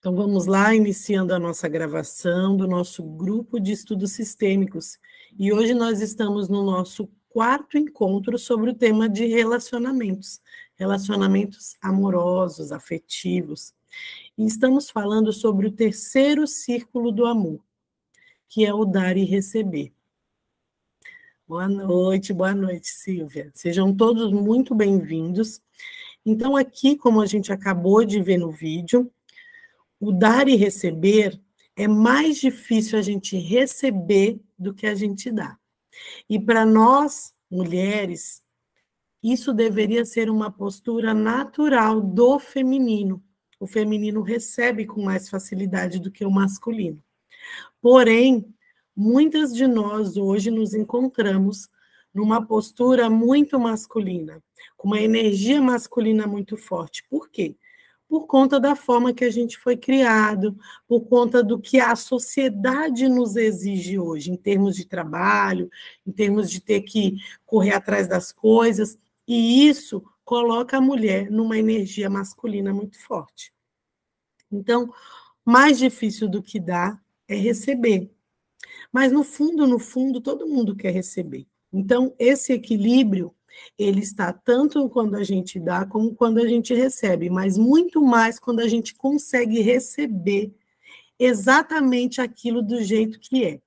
Então, vamos lá, iniciando a nossa gravação do nosso grupo de estudos sistêmicos. E hoje nós estamos no nosso quarto encontro sobre o tema de relacionamentos, relacionamentos amorosos, afetivos. E estamos falando sobre o terceiro círculo do amor, que é o dar e receber. Boa noite, Silvia. Sejam todos muito bem-vindos. Então, aqui, como a gente acabou de ver no vídeo, o dar e receber é mais difícil a gente receber do que a gente dá. E para nós, mulheres, isso deveria ser uma postura natural do feminino. O feminino recebe com mais facilidade do que o masculino. Porém, muitas de nós hoje nos encontramos numa postura muito masculina, com uma energia masculina muito forte. Por quê? Por conta da forma que a gente foi criado, por conta do que a sociedade nos exige hoje, em termos de trabalho, em termos de ter que correr atrás das coisas, e isso coloca a mulher numa energia masculina muito forte. Então, mais difícil do que dar é receber. Mas, no fundo, todo mundo quer receber. Então, esse equilíbrio ele está tanto quando a gente dá como quando a gente recebe, mas muito mais quando a gente consegue receber exatamente aquilo do jeito que é.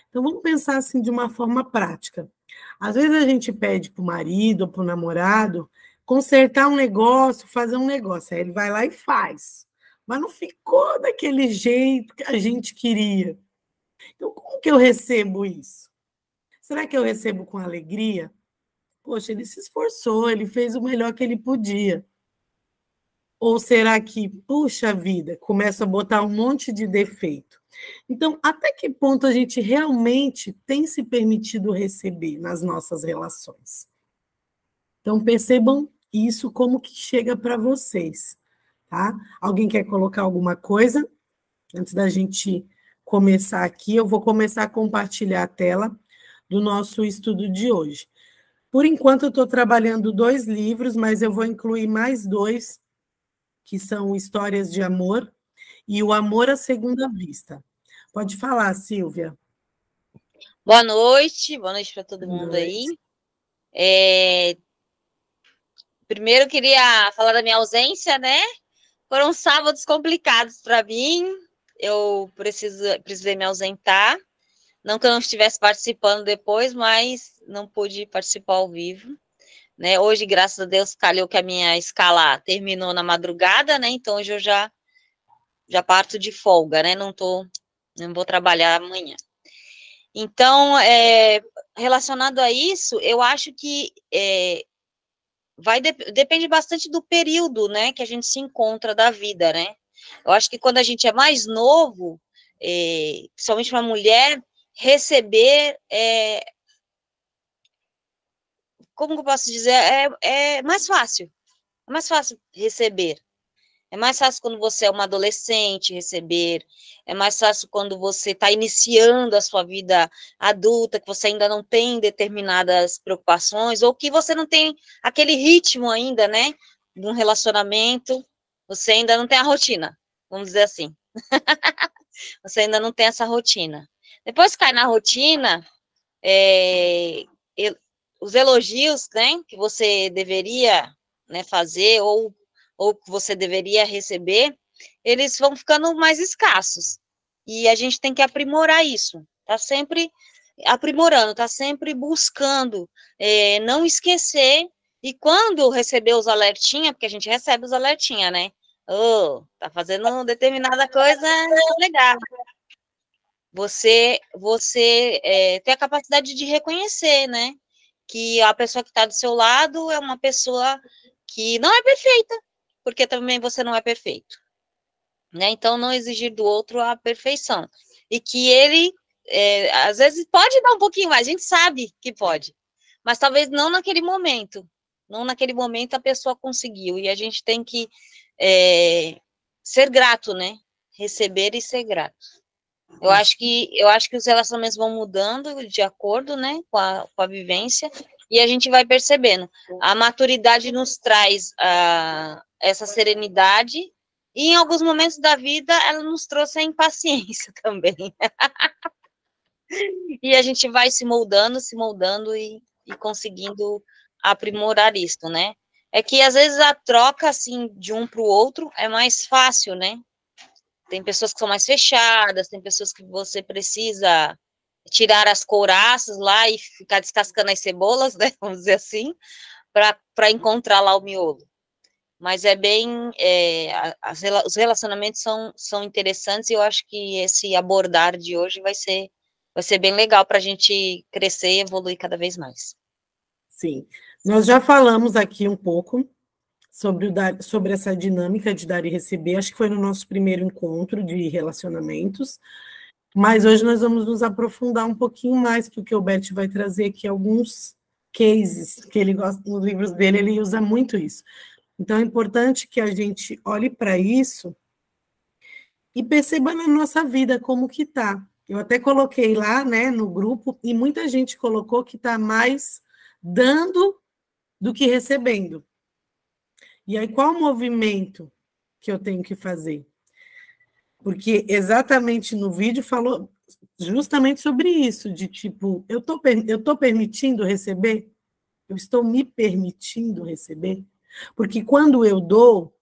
Então, vamos pensar assim de uma forma prática. Às vezes a gente pede para o marido ou para o namorado consertar um negócio, fazer um negócio, aí ele vai lá e faz, mas não ficou daquele jeito que a gente queria. Então, como que eu recebo isso? Será que eu recebo com alegria? Poxa, ele se esforçou, ele fez o melhor que ele podia. Ou será que, puxa vida, começa a botar um monte de defeito? Então, até que ponto a gente realmente tem se permitido receber nas nossas relações? Então, percebam isso como que chega para vocês, tá? Alguém quer colocar alguma coisa? Antes da gente começar aqui, eu vou começar a compartilhar a tela do nosso estudo de hoje. Por enquanto, eu estou trabalhando 2 livros, mas eu vou incluir mais 2, que são Histórias de Amor e O Amor à Segunda Vista. Pode falar, Silvia. Boa noite para todo mundo aí. Primeiro, eu queria falar da minha ausência, né? Foram sábados complicados para mim, eu precisei me ausentar. Não que eu não estivesse participando depois, mas não pude participar ao vivo. Né? Hoje, graças a Deus, calhou que a minha escala terminou na madrugada, né? Então hoje eu já parto de folga, né? Não vou trabalhar amanhã. Então, relacionado a isso, eu acho que depende bastante do período, né, que a gente se encontra da vida, né? Eu acho que quando a gente é mais novo, principalmente uma mulher, receber como que eu posso dizer? É mais fácil. É mais fácil receber. É mais fácil quando você é uma adolescente receber. É mais fácil quando você está iniciando a sua vida adulta, que você ainda não tem determinadas preocupações, ou que você não tem aquele ritmo ainda, né? De um relacionamento. Você ainda não tem a rotina, vamos dizer assim. Você ainda não tem essa rotina. Depois que cai na rotina, os elogios, né, que você deveria, né, fazer ou que você deveria receber, eles vão ficando mais escassos. E a gente tem que aprimorar isso. Tá sempre aprimorando, tá sempre buscando não esquecer. E quando receber os alertinha, porque a gente recebe os alertinha, né? Oh, tá fazendo determinada coisa legal. Você tem a capacidade de reconhecer, né? Que a pessoa que está do seu lado é uma pessoa que não é perfeita, porque também você não é perfeito, né? Então, não exigir do outro a perfeição. E que ele, às vezes, pode dar um pouquinho mais, a gente sabe que pode, mas talvez não naquele momento. Não naquele momento a pessoa conseguiu, e a gente tem que ser grato, né? Receber e ser grato. Eu acho que os relacionamentos vão mudando de acordo, né, com a vivência, e a gente vai percebendo. A maturidade nos traz essa serenidade E em alguns momentos da vida, ela nos trouxe a impaciência também. E a gente vai se moldando e conseguindo aprimorar isso, né? É que às vezes a troca, assim, de um para o outro é mais fácil, né? Tem pessoas que são mais fechadas, tem pessoas que você precisa tirar as couraças lá e ficar descascando as cebolas, né? Vamos dizer assim, para encontrar lá o miolo. Mas é bem, os relacionamentos são interessantes e eu acho que esse abordar de hoje vai ser bem legal para a gente crescer e evoluir cada vez mais. Sim. Nós já falamos aqui um pouco sobre essa dinâmica de dar e receber, acho que foi no nosso primeiro encontro de relacionamentos, mas hoje nós vamos nos aprofundar um pouquinho mais, porque o Bert vai trazer aqui alguns cases que ele gosta, nos livros dele, ele usa muito isso. Então, é importante que a gente olhe para isso e perceba na nossa vida como que está. Eu até coloquei lá, né, no grupo, e muita gente colocou que está mais dando do que recebendo. E aí, qual o movimento que eu tenho que fazer? Porque exatamente no vídeo falou justamente sobre isso, de tipo, eu tô permitindo receber? Eu estou me permitindo receber? Porque quando eu dou,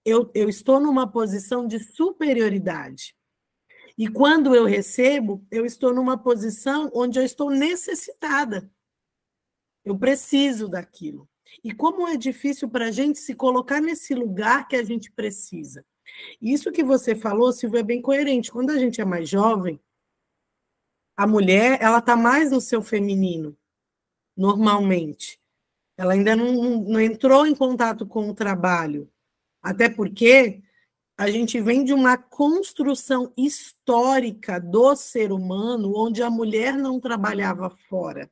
eu estou numa posição de superioridade. E quando eu recebo, eu estou numa posição onde eu estou necessitada. Eu preciso daquilo. E como é difícil para a gente se colocar nesse lugar que a gente precisa. Isso que você falou, Silvia, é bem coerente. Quando a gente é mais jovem, a mulher ela está mais no seu feminino, normalmente. Ela ainda não entrou em contato com o trabalho. Até porque a gente vem de uma construção histórica do ser humano, onde a mulher não trabalhava fora.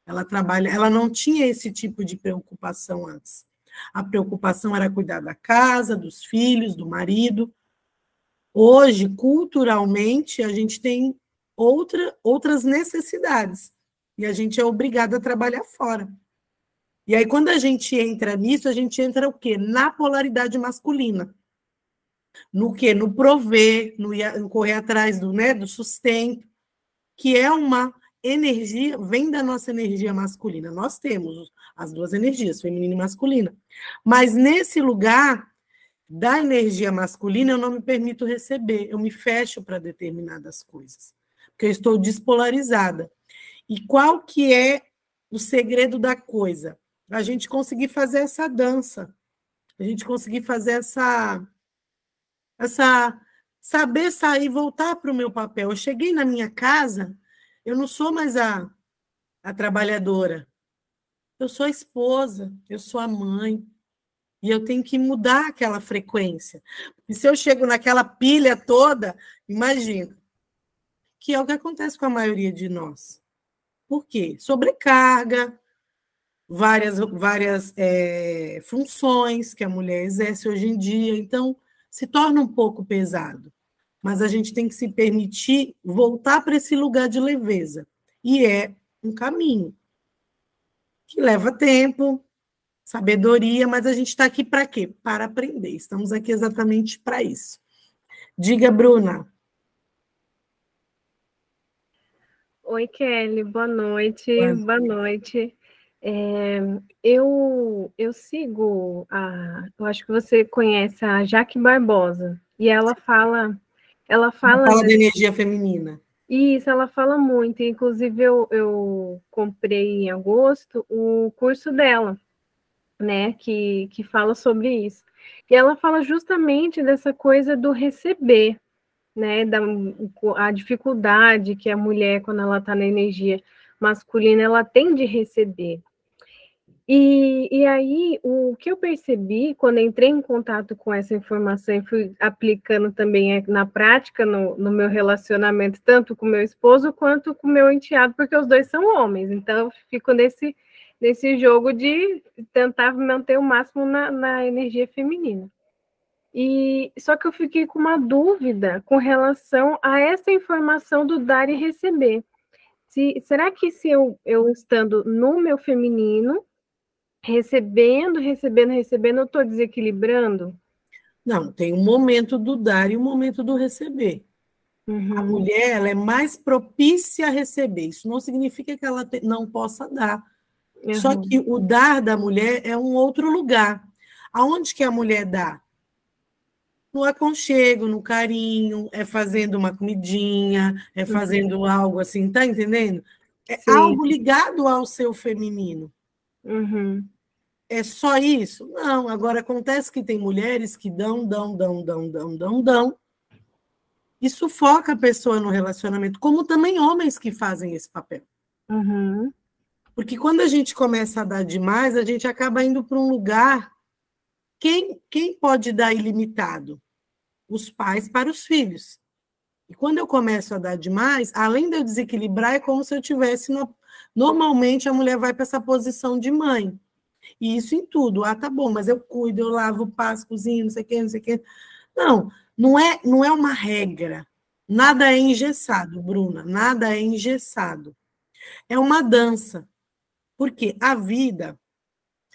Ela não tinha esse tipo de preocupação antes. A preocupação era cuidar da casa, dos filhos, do marido. Hoje, culturalmente, a gente tem outras necessidades e a gente é obrigado a trabalhar fora. E aí, quando a gente entra nisso, a gente entra o quê? Na polaridade masculina. No quê? No prover, no correr atrás do sustento, que é uma energia, vem da nossa energia masculina. Nós temos as duas energias, feminina e masculina. Mas nesse lugar da energia masculina, eu não me permito receber, eu me fecho para determinadas coisas, porque eu estou despolarizada. E qual que é o segredo da coisa? A gente conseguir fazer essa dança, a gente conseguir fazer essa saber sair, voltar para o meu papel. Eu cheguei na minha casa, eu não sou mais a trabalhadora, eu sou a esposa, eu sou a mãe, e eu tenho que mudar aquela frequência. E se eu chego naquela pilha toda, imagina, que é o que acontece com a maioria de nós. Por quê? Sobrecarga, várias funções que a mulher exerce hoje em dia, então se torna um pouco pesado. Mas a gente tem que se permitir voltar para esse lugar de leveza. E é um caminho que leva tempo, sabedoria, mas a gente está aqui para quê? Para aprender. Estamos aqui exatamente para isso. Diga, Bruna. Oi, Kelly, boa noite. Boa noite. Eu sigo eu acho que você conhece a Jaque Barbosa, e ela fala da energia feminina. Isso, ela fala muito. Inclusive, eu comprei em agosto o curso dela, né, que fala sobre isso. E ela fala justamente dessa coisa do receber, né, a dificuldade que a mulher, quando ela está na energia masculina, ela tem de receber. E aí, o que eu percebi, quando entrei em contato com essa informação e fui aplicando também na prática, no meu relacionamento, tanto com meu esposo quanto com meu enteado, porque os dois são homens, então eu fico nesse jogo de tentar manter o máximo na energia feminina. E só que eu fiquei com uma dúvida com relação a essa informação do dar e receber. Será que se eu estando no meu feminino, recebendo, eu estou desequilibrando? Não, tem um momento do dar e um momento do receber. A mulher, ela é mais propícia a receber. Isso não significa que ela não possa dar. Só que o dar da mulher é um outro lugar. Aonde que a mulher dá? No aconchego, no carinho, é fazendo uma comidinha, é fazendo algo assim, tá entendendo? É Sim. algo ligado ao seu feminino. Uhum. É só isso? Não. Agora, acontece que tem mulheres que dão. E sufoca a pessoa no relacionamento, como também homens que fazem esse papel. Uhum. Porque quando a gente começa a dar demais, a gente acaba indo para um lugar. Quem pode dar ilimitado? Os pais para os filhos. E quando eu começo a dar demais, além de eu desequilibrar, é como se eu tivesse. Normalmente, a mulher vai para essa posição de mãe. E isso em tudo. Ah, tá bom, mas eu cuido, eu lavo, passo, cozinho, não sei o quê, não sei o quê. Não é uma regra. Nada é engessado, Bruna. Nada é engessado. É uma dança. Porque a vida,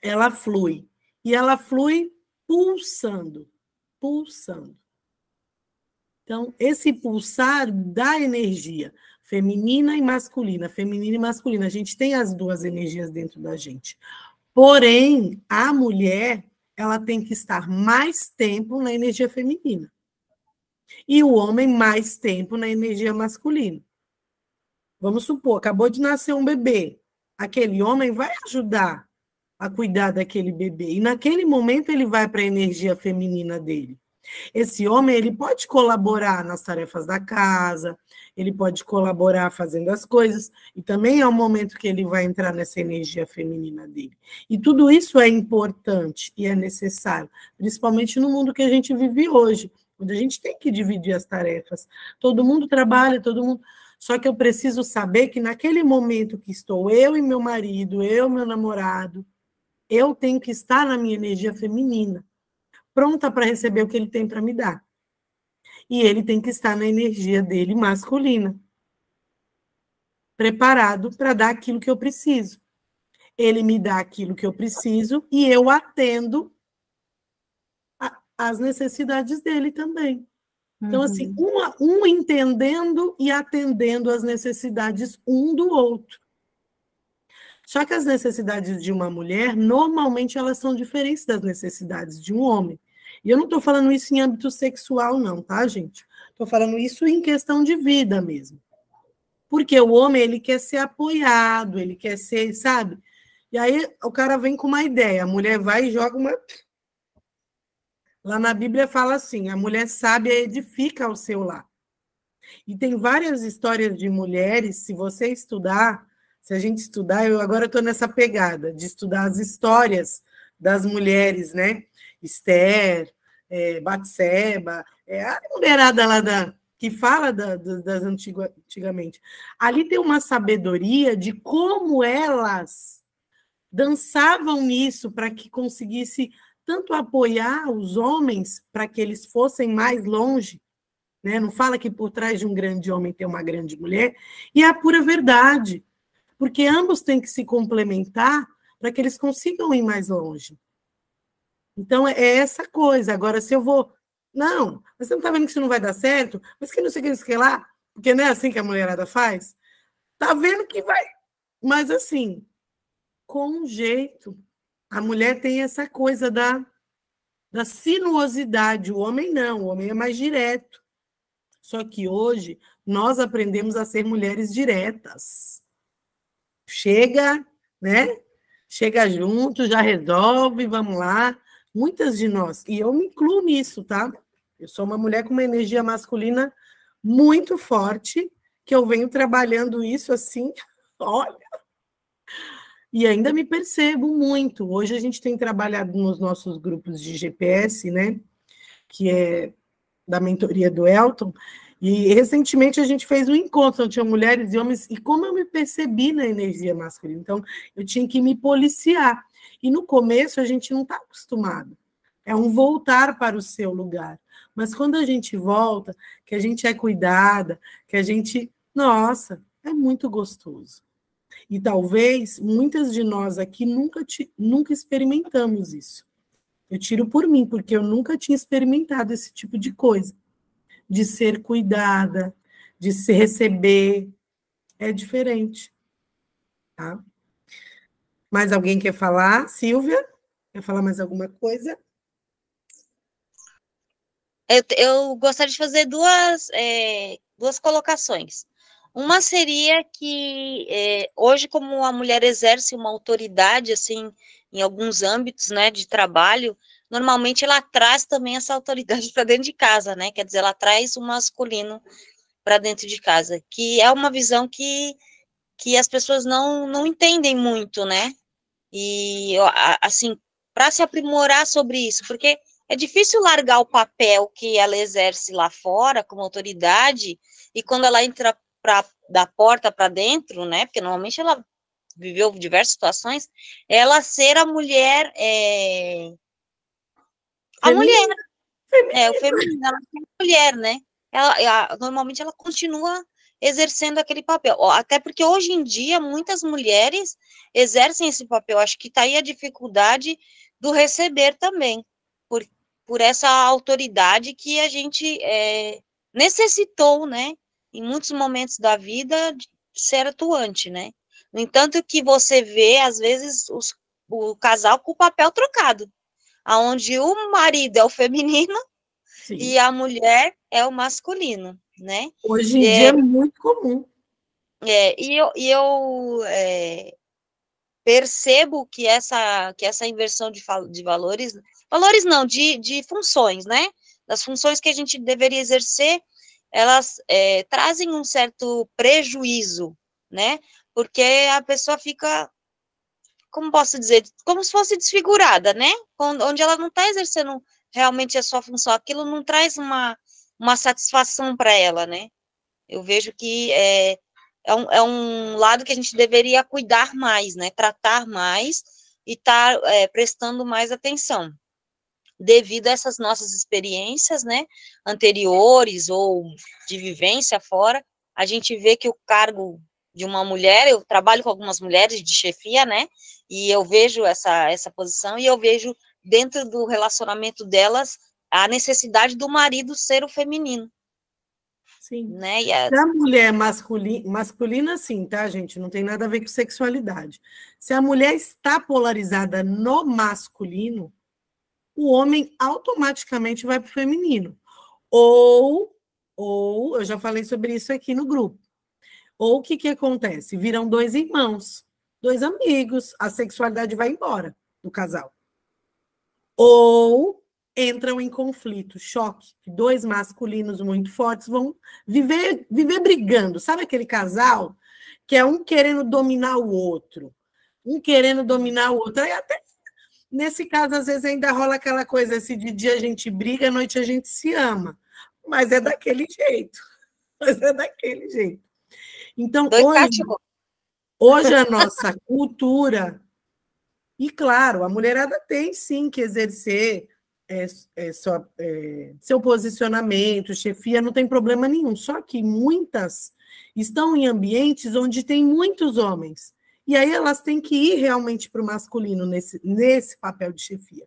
ela flui. E ela flui pulsando. Pulsando. Então, esse pulsar dá energia feminina e masculina. Feminina e masculina. A gente tem as duas energias dentro da gente. Porém, a mulher, ela tem que estar mais tempo na energia feminina. E o homem mais tempo na energia masculina. Vamos supor, acabou de nascer um bebê. Aquele homem vai ajudar a cuidar daquele bebê. E naquele momento ele vai para a energia feminina dele. Esse homem, ele pode colaborar nas tarefas da casa, ele pode colaborar fazendo as coisas, e também é um momento que ele vai entrar nessa energia feminina dele. E tudo isso é importante e é necessário, principalmente no mundo que a gente vive hoje, onde a gente tem que dividir as tarefas. Todo mundo trabalha, todo mundo... Só que eu preciso saber que naquele momento que estou eu e meu marido, eu e meu namorado, eu tenho que estar na minha energia feminina, pronta para receber o que ele tem para me dar. E ele tem que estar na energia dele masculina, preparado para dar aquilo que eu preciso. Ele me dá aquilo que eu preciso e eu atendo às necessidades dele também. Então, assim, um entendendo e atendendo às necessidades um do outro. Só que as necessidades de uma mulher, normalmente, elas são diferentes das necessidades de um homem. E eu não estou falando isso em âmbito sexual, não, tá, gente? Estou falando isso em questão de vida mesmo. Porque o homem, ele quer ser apoiado, ele quer ser, sabe? E aí o cara vem com uma ideia, a mulher vai e joga uma... Lá na Bíblia fala assim, a mulher sábia edifica ao seu lar. E tem várias histórias de mulheres, se você estudar, se a gente estudar, eu agora estou nessa pegada de estudar as histórias das mulheres, né? Esther, Batseba, a mulherada lá que fala das antigamente. Ali tem uma sabedoria de como elas dançavam nisso para que conseguisse tanto apoiar os homens para que eles fossem mais longe, né? Não fala que por trás de um grande homem tem uma grande mulher, e é a pura verdade, porque ambos têm que se complementar para que eles consigam ir mais longe. Então, é essa coisa. Agora, se eu vou... Não, mas você não está vendo que isso não vai dar certo? Mas que não sei o que lá, porque não é assim que a mulherada faz? Está vendo que vai... Mas, assim, com jeito. A mulher tem essa coisa da sinuosidade. O homem não, o homem é mais direto. Só que hoje nós aprendemos a ser mulheres diretas. Chega, né? Chega junto, já resolve, vamos lá. Muitas de nós, e eu me incluo nisso, tá? Eu sou uma mulher com uma energia masculina muito forte, que eu venho trabalhando isso assim, olha. E ainda me percebo muito. Hoje a gente tem trabalhado nos nossos grupos de GPS, né? Que é da mentoria do Elton, e recentemente a gente fez um encontro onde tinha mulheres e homens, e como eu me percebi na energia masculina, então eu tinha que me policiar, e no começo a gente não está acostumado, é um voltar para o seu lugar, mas quando a gente volta, que a gente é cuidada, que a gente, nossa, é muito gostoso, e talvez muitas de nós aqui nunca experimentamos isso, Eu tiro por mim, porque eu nunca tinha experimentado esse tipo de coisa, de ser cuidada, de se receber. É diferente, tá? Mais alguém quer falar? Silvia? Quer falar mais alguma coisa? Eu gostaria de fazer duas colocações. Uma seria que hoje, como a mulher exerce uma autoridade, assim, em alguns âmbitos, né, de trabalho, normalmente ela traz também essa autoridade para dentro de casa, né? Quer dizer, ela traz o masculino para dentro de casa, que é uma visão que as pessoas não entendem muito, né? E, assim, para se aprimorar sobre isso, porque é difícil largar o papel que ela exerce lá fora como autoridade, e quando ela entra da porta para dentro, né? Porque normalmente ela viveu diversas situações, ela ser a mulher, a mulher, Feminino. o feminino, ela é mulher, né? Normalmente ela continua exercendo aquele papel, até porque hoje em dia muitas mulheres exercem esse papel, acho que está aí a dificuldade do receber também, por essa autoridade que a gente necessitou, né, em muitos momentos da vida, de ser atuante, né? No entanto, que você vê, às vezes, o casal com o papel trocado, onde o marido é o feminino Sim. e a mulher é o masculino, né? Hoje em dia é muito comum. Eu percebo que essa inversão de valores não, de funções, né? Das funções que a gente deveria exercer, elas trazem um certo prejuízo, né? Porque a pessoa fica, como posso dizer, como se fosse desfigurada, né? Onde ela não está exercendo realmente a sua função, aquilo não traz uma satisfação para ela, né? Eu vejo que é um lado que a gente deveria cuidar mais, né? Tratar mais e estar prestando mais atenção. Devido a essas nossas experiências, né? Anteriores ou de vivência fora, a gente vê que o cargo de uma mulher, eu trabalho com algumas mulheres de chefia, né? E eu vejo essa posição e eu vejo dentro do relacionamento delas a necessidade do marido ser o feminino. Sim. Né? Se a mulher masculina, sim, tá, gente? Não tem nada a ver com sexualidade. Se a mulher está polarizada no masculino, o homem automaticamente vai para o feminino. Ou, eu já falei sobre isso aqui no grupo. Ou o que acontece? Viram dois irmãos, dois amigos, a sexualidade vai embora do casal. Ou entram em conflito, choque, que dois masculinos muito fortes vão viver brigando. Sabe aquele casal que é um querendo dominar o outro, um querendo dominar o outro? Aí até nesse caso, às vezes, ainda rola aquela coisa assim, de dia a gente briga, à noite a gente se ama. Mas é daquele jeito. Mas é daquele jeito. Então, hoje a nossa cultura... E, claro, a mulherada tem, sim, que exercer seu posicionamento, chefia, não tem problema nenhum. Só que muitas estão em ambientes onde tem muitos homens. E aí elas têm que ir realmente para o masculino nesse papel de chefia.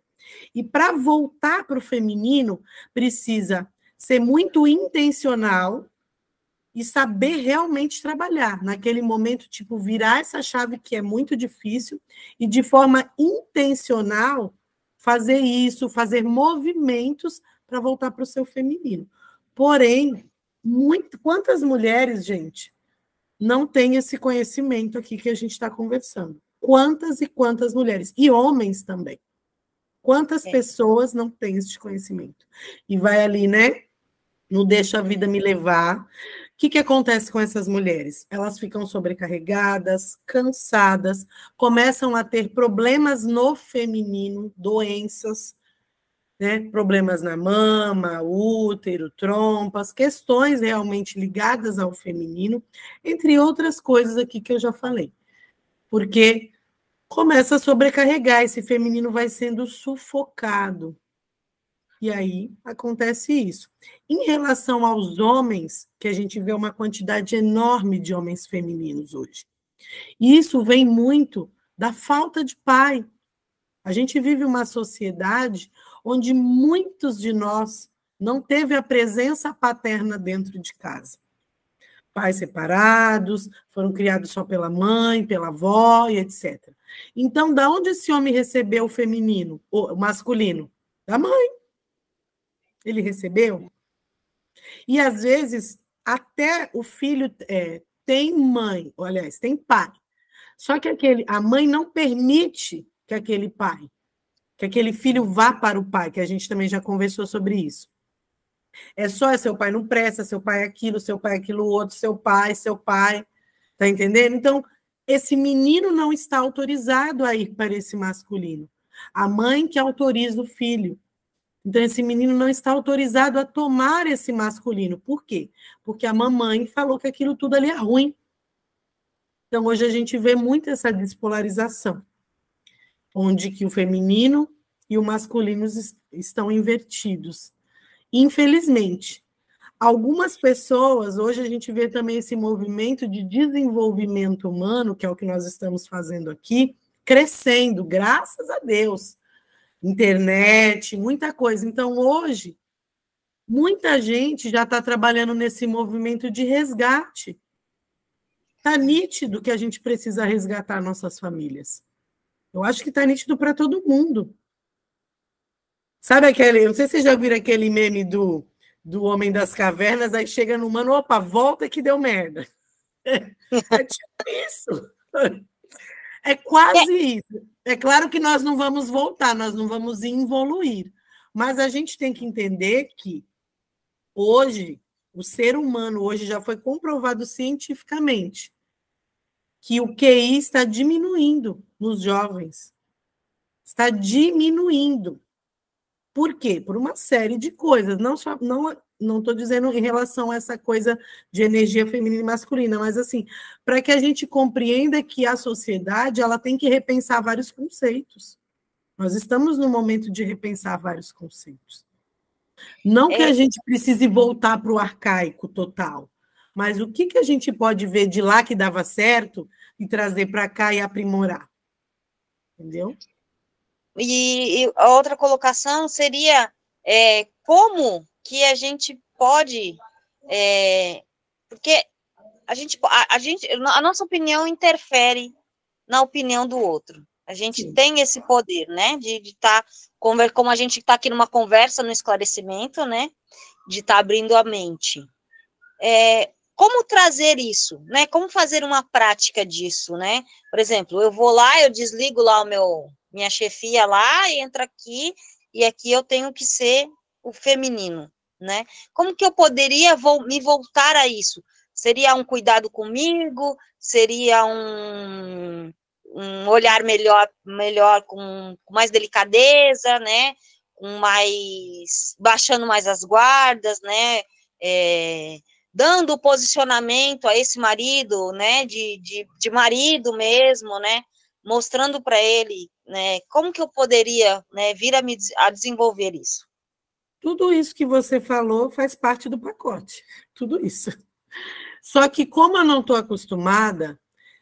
E para voltar para o feminino, precisa ser muito intencional e saber realmente trabalhar. Naquele momento, tipo, virar essa chave que é muito difícil e, de forma intencional, fazer isso, fazer movimentos para voltar para o seu feminino. Porém, quantas mulheres, gente, não têm esse conhecimento aqui que a gente está conversando? Quantas e quantas mulheres? E homens também. Quantas pessoas não têm esse conhecimento? E vai ali, né? Não deixa a vida me levar. O que acontece com essas mulheres? Elas ficam sobrecarregadas, cansadas, começam a ter problemas no feminino, doenças, né? Problemas na mama, útero, trompas, questões realmente ligadas ao feminino, entre outras coisas aqui que eu já falei. Porque começa a sobrecarregar, esse feminino vai sendo sufocado. E aí acontece isso. Em relação aos homens, que a gente vê uma quantidade enorme de homens femininos hoje. E isso vem muito da falta de pai. A gente vive uma sociedade onde muitos de nós não teve a presença paterna dentro de casa. Pais separados, foram criados só pela mãe, pela avó e etc. Então, da onde esse homem recebeu o feminino, o masculino? Da mãe. Ele recebeu. E, às vezes, até o filho tem mãe, aliás, tem pai. Só que a mãe não permite que aquele filho vá para o pai, que a gente também já conversou sobre isso. É só seu pai não presta, seu pai é aquilo outro, seu pai, tá entendendo? Então, esse menino não está autorizado a ir para esse masculino. A mãe que autoriza o filho. Então, esse menino não está autorizado a tomar esse masculino. Por quê? Porque a mamãe falou que aquilo tudo ali é ruim. Então, hoje a gente vê muito essa despolarização, onde que o feminino e o masculino estão invertidos. Infelizmente, algumas pessoas, hoje a gente vê também esse movimento de desenvolvimento humano, que é o que nós estamos fazendo aqui, crescendo, graças a Deus. Internet, muita coisa. Então, hoje, muita gente já está trabalhando nesse movimento de resgate. Está nítido que a gente precisa resgatar nossas famílias. Eu acho que está nítido para todo mundo. Sabe aquele, não sei se vocês já viram aquele meme do Homem das Cavernas, aí chega no humano, opa, volta que deu merda. É tipo isso. É quase isso. É claro que nós não vamos voltar, nós não vamos evoluir. Mas a gente tem que entender que hoje, o ser humano, hoje já foi comprovado cientificamente que o QI está diminuindo nos jovens. Está diminuindo. Por quê? Por uma série de coisas. Não estou dizendo em relação a essa coisa de energia feminina e masculina, mas assim, para que a gente compreenda que a sociedade ela tem que repensar vários conceitos. Nós estamos no momento de repensar vários conceitos. Não que a gente precise voltar para o arcaico total, mas o que a gente pode ver de lá que dava certo e trazer para cá e aprimorar. Entendeu? E a outra colocação seria como que a gente pode, porque a nossa opinião interfere na opinião do outro. A gente Sim. tem esse poder, né, de estar, como a gente está aqui numa conversa, no esclarecimento, né, de estar abrindo a mente. Como trazer isso, né, como fazer uma prática disso, né, por exemplo, eu vou lá, eu desligo lá minha chefia lá, e entra aqui, e aqui eu tenho que ser o feminino, né? Como que eu poderia me voltar a isso? Seria um cuidado comigo? Seria um olhar melhor com mais delicadeza, né? Baixando mais as guardas, né? Dando posicionamento a esse marido, né? De marido mesmo, né? Mostrando para ele, né, como que eu poderia, né, vir a desenvolver isso. Tudo isso que você falou faz parte do pacote, tudo isso. Só que como eu não estou acostumada,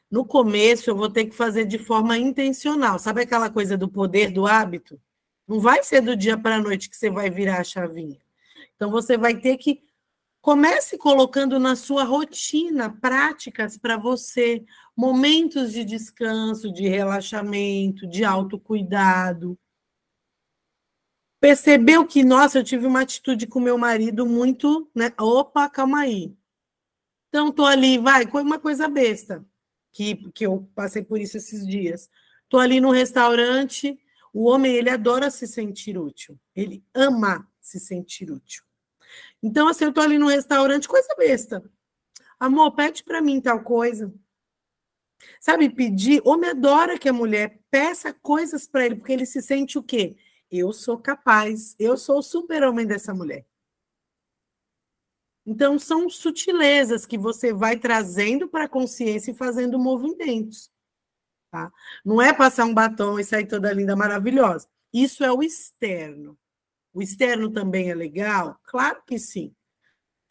no começo eu vou ter que fazer de forma intencional. Sabe aquela coisa do poder do hábito? Não vai ser do dia para a noite que você vai virar a chavinha. Então você vai ter que comece colocando na sua rotina práticas para você, momentos de descanso, de relaxamento, de autocuidado. Percebeu que, nossa, eu tive uma atitude com meu marido muito, né? Opa, calma aí. Então, estou ali, uma coisa besta, que eu passei por isso esses dias. Estou ali no restaurante, o homem, ele adora se sentir útil. Ele ama se sentir útil. Então, assim, eu estou ali no restaurante, coisa besta. Amor, pede para mim tal coisa. Sabe, pedir. Homem adora que a mulher peça coisas para ele, porque ele se sente o quê? Eu sou capaz, eu sou o super-homem dessa mulher. Então, são sutilezas que você vai trazendo para a consciência e fazendo movimentos. Tá? Não é passar um batom e sair toda linda, maravilhosa. Isso é o externo. O externo também é legal? Claro que sim.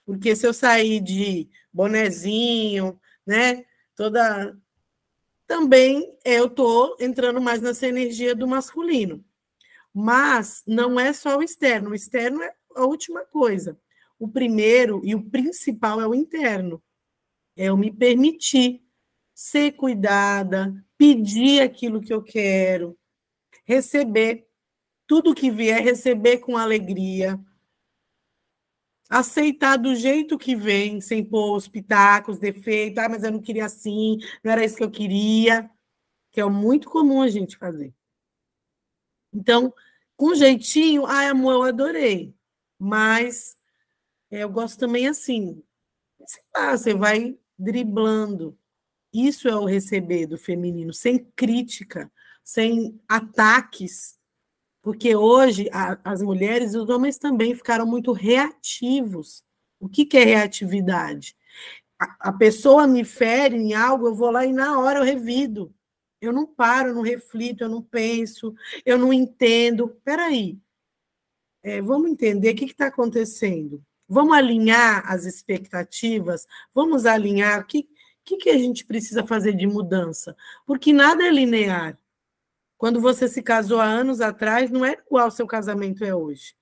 Porque se eu sair de bonezinho, né, toda também eu estou entrando mais nessa energia do masculino. Mas não é só o externo é a última coisa. O primeiro e o principal é o interno. É eu me permitir ser cuidada, pedir aquilo que eu quero, receber tudo que vier, receber com alegria, aceitar do jeito que vem, sem pôr os pitacos, defeitos, mas eu não queria assim, não era isso que eu queria, que é muito comum a gente fazer. Então, com jeitinho, amor, eu adorei, mas eu gosto também assim, sei lá, você vai driblando. Isso é o receber do feminino, sem crítica, sem ataques, porque hoje as mulheres e os homens também ficaram muito reativos. O que é reatividade? A pessoa me fere em algo, eu vou lá e na hora eu revido. Eu não paro, eu não reflito, eu não penso, eu não entendo. Espera aí, vamos entender o que está acontecendo. Vamos alinhar as expectativas, vamos alinhar o que a gente precisa fazer de mudança, porque nada é linear. Quando você se casou há anos atrás, não é igual ao seu casamento é hoje.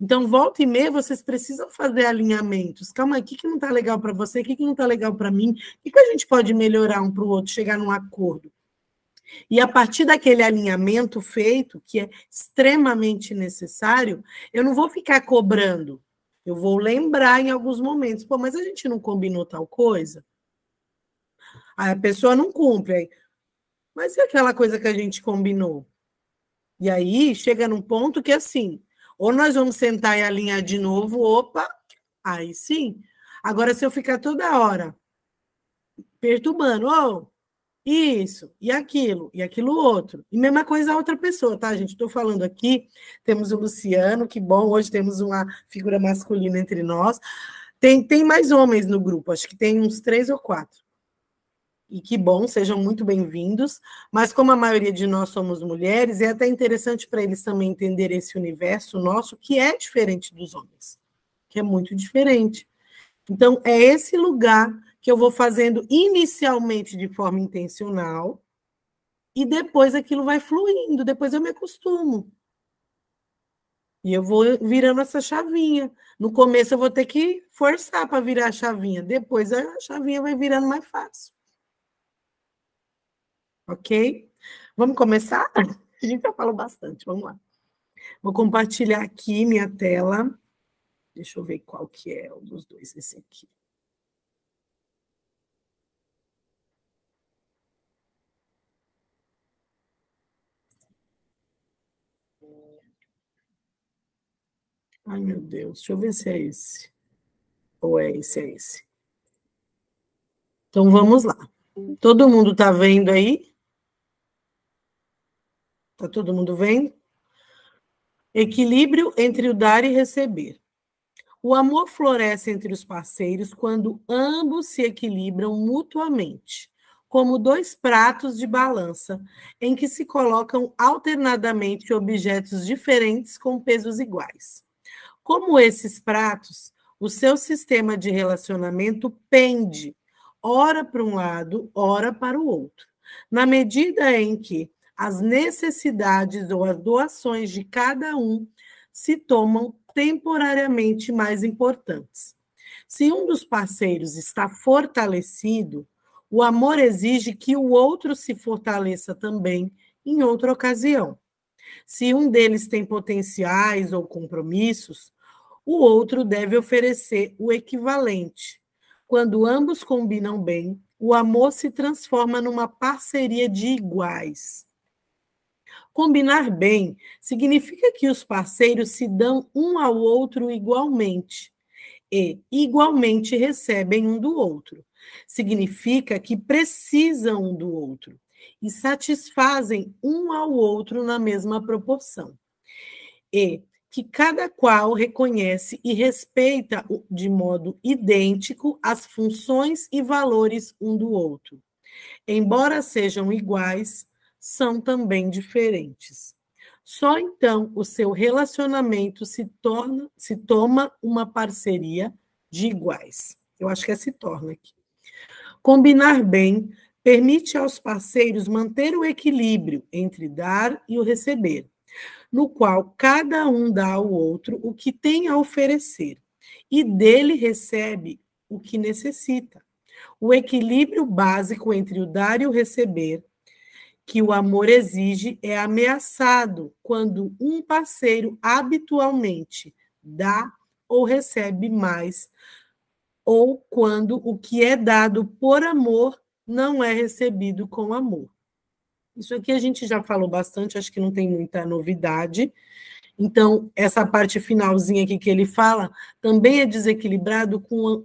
Então, volta e meia, vocês precisam fazer alinhamentos. Calma aí, o que não está legal para você, o que não está legal para mim, o que a gente pode melhorar um para o outro, chegar num acordo. E a partir daquele alinhamento feito, que é extremamente necessário, eu não vou ficar cobrando. Eu vou lembrar em alguns momentos. Pô, mas a gente não combinou tal coisa? Aí a pessoa não cumpre. Aí, mas e aquela coisa que a gente combinou? E aí chega num ponto que, assim, ou nós vamos sentar e alinhar de novo, opa, aí sim. Agora, se eu ficar toda hora perturbando, isso, e aquilo outro. E mesma coisa a outra pessoa, tá, gente? Estou falando aqui, temos o Luciano, que bom, hoje temos uma figura masculina entre nós. Tem mais homens no grupo, acho que tem uns 3 ou 4. E que bom, sejam muito bem-vindos. Mas como a maioria de nós somos mulheres, é até interessante para eles também entenderem esse universo nosso, que é diferente dos homens, que é muito diferente. Então, é esse lugar que eu vou fazendo inicialmente de forma intencional e depois aquilo vai fluindo, depois eu me acostumo. E eu vou virando essa chavinha. No começo eu vou ter que forçar para virar a chavinha, depois a chavinha vai virando mais fácil. Ok? Vamos começar? A gente já falou bastante, vamos lá. Vou compartilhar aqui minha tela. Deixa eu ver qual que é um dos dois, esse aqui. Ai, meu Deus, deixa eu ver se é esse. Ou é esse. Então, vamos lá. Todo mundo está vendo aí? Está todo mundo vendo? Equilíbrio entre o dar e receber. O amor floresce entre os parceiros quando ambos se equilibram mutuamente, como 2 pratos de balança, em que se colocam alternadamente objetos diferentes com pesos iguais. Como esses pratos, o seu sistema de relacionamento pende, ora para um lado, ora para o outro. Na medida em que as necessidades ou as doações de cada um se tomam temporariamente mais importantes. Se um dos parceiros está fortalecido, o amor exige que o outro se fortaleça também em outra ocasião. Se um deles tem potenciais ou compromissos, o outro deve oferecer o equivalente. Quando ambos combinam bem, o amor se transforma numa parceria de iguais. Combinar bem significa que os parceiros se dão um ao outro igualmente e igualmente recebem um do outro. Significa que precisam um do outro e satisfazem um ao outro na mesma proporção. E que cada qual reconhece e respeita de modo idêntico as funções e valores um do outro. Embora sejam iguais, são também diferentes. Só então o seu relacionamento se toma uma parceria de iguais. Eu acho que é se torna aqui. Combinar bem permite aos parceiros manter o equilíbrio entre dar e o receber, no qual cada um dá ao outro o que tem a oferecer, e dele recebe o que necessita. O equilíbrio básico entre o dar e o receber, que o amor exige, é ameaçado quando um parceiro habitualmente dá ou recebe mais, ou quando o que é dado por amor não é recebido com amor. Isso aqui a gente já falou bastante, acho que não tem muita novidade. Então, essa parte finalzinha aqui que ele fala também é desequilibrado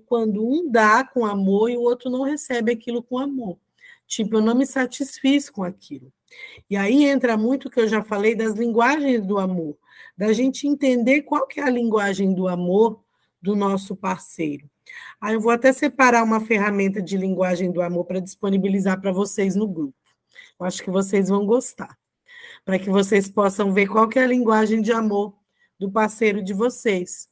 quando um dá com amor e o outro não recebe aquilo com amor. Tipo, eu não me satisfiz com aquilo. E aí entra muito o que eu já falei das linguagens do amor, da gente entender qual que é a linguagem do amor do nosso parceiro. Aí eu vou até separar uma ferramenta de linguagem do amor para disponibilizar para vocês no grupo. Eu acho que vocês vão gostar, para que vocês possam ver qual que é a linguagem de amor do parceiro de vocês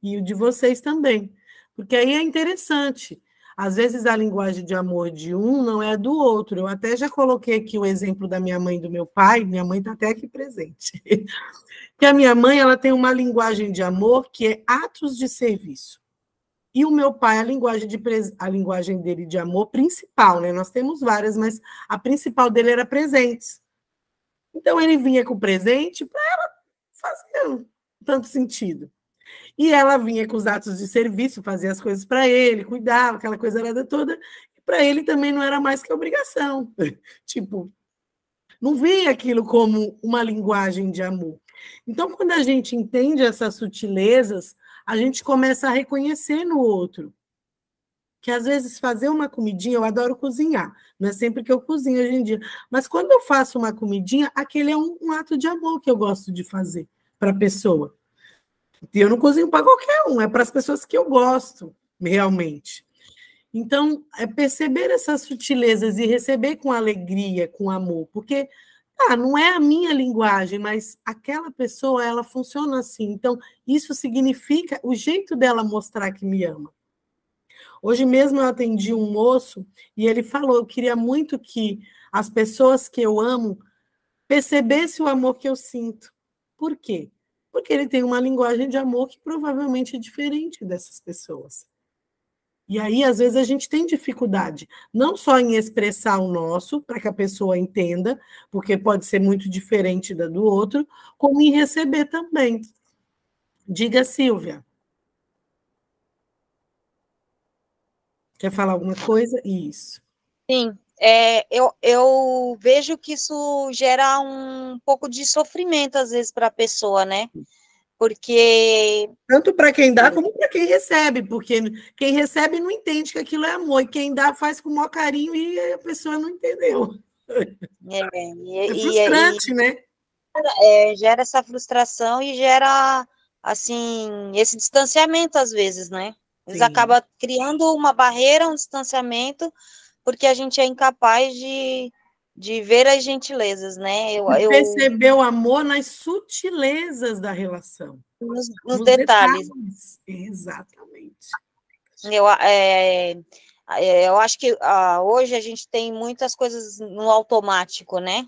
e o de vocês também, porque aí é interessante. Às vezes a linguagem de amor de um não é a do outro. Eu até já coloquei aqui o exemplo da minha mãe e do meu pai, minha mãe está até aqui presente. Que a minha mãe ela tem uma linguagem de amor que é atos de serviço. E o meu pai, a linguagem dele de amor principal, né? Nós temos várias, mas a principal dele era presentes. Então, ele vinha com presente para ela fazer tanto sentido. E ela vinha com os atos de serviço, fazia as coisas para ele, cuidava, aquela coisa era toda. E para ele também não era mais que obrigação. Tipo, não via aquilo como uma linguagem de amor. Então, quando a gente entende essas sutilezas, a gente começa a reconhecer no outro. Que às vezes fazer uma comidinha, eu adoro cozinhar, não é sempre que eu cozinho hoje em dia, mas quando eu faço uma comidinha, aquele é um ato de amor que eu gosto de fazer para a pessoa. E eu não cozinho para qualquer um, é para as pessoas que eu gosto, realmente. Então, é perceber essas sutilezas e receber com alegria, com amor, porque não é a minha linguagem, mas aquela pessoa, ela funciona assim. Então, isso significa o jeito dela mostrar que me ama. Hoje mesmo eu atendi um moço e ele falou, eu queria muito que as pessoas que eu amo percebessem o amor que eu sinto. Por quê? Porque ele tem uma linguagem de amor que provavelmente é diferente dessas pessoas. E aí, às vezes, a gente tem dificuldade, não só em expressar o nosso, para que a pessoa entenda, porque pode ser muito diferente da do outro, como em receber também. Diga, Silvia. Quer falar alguma coisa? Isso. Sim, eu vejo que isso gera um pouco de sofrimento, às vezes, para a pessoa, né? Porque... Tanto para quem dá, como para quem recebe, porque quem recebe não entende que aquilo é amor, e quem dá faz com o maior carinho e a pessoa não entendeu. É frustrante, né? Gera essa frustração e gera, assim, esse distanciamento, às vezes, né? Eles acabam criando uma barreira, um distanciamento, porque a gente é incapaz de ver as gentilezas, né? Perceber o amor nas sutilezas da relação. Nos detalhes. Exatamente. Eu acho que hoje a gente tem muitas coisas no automático, né?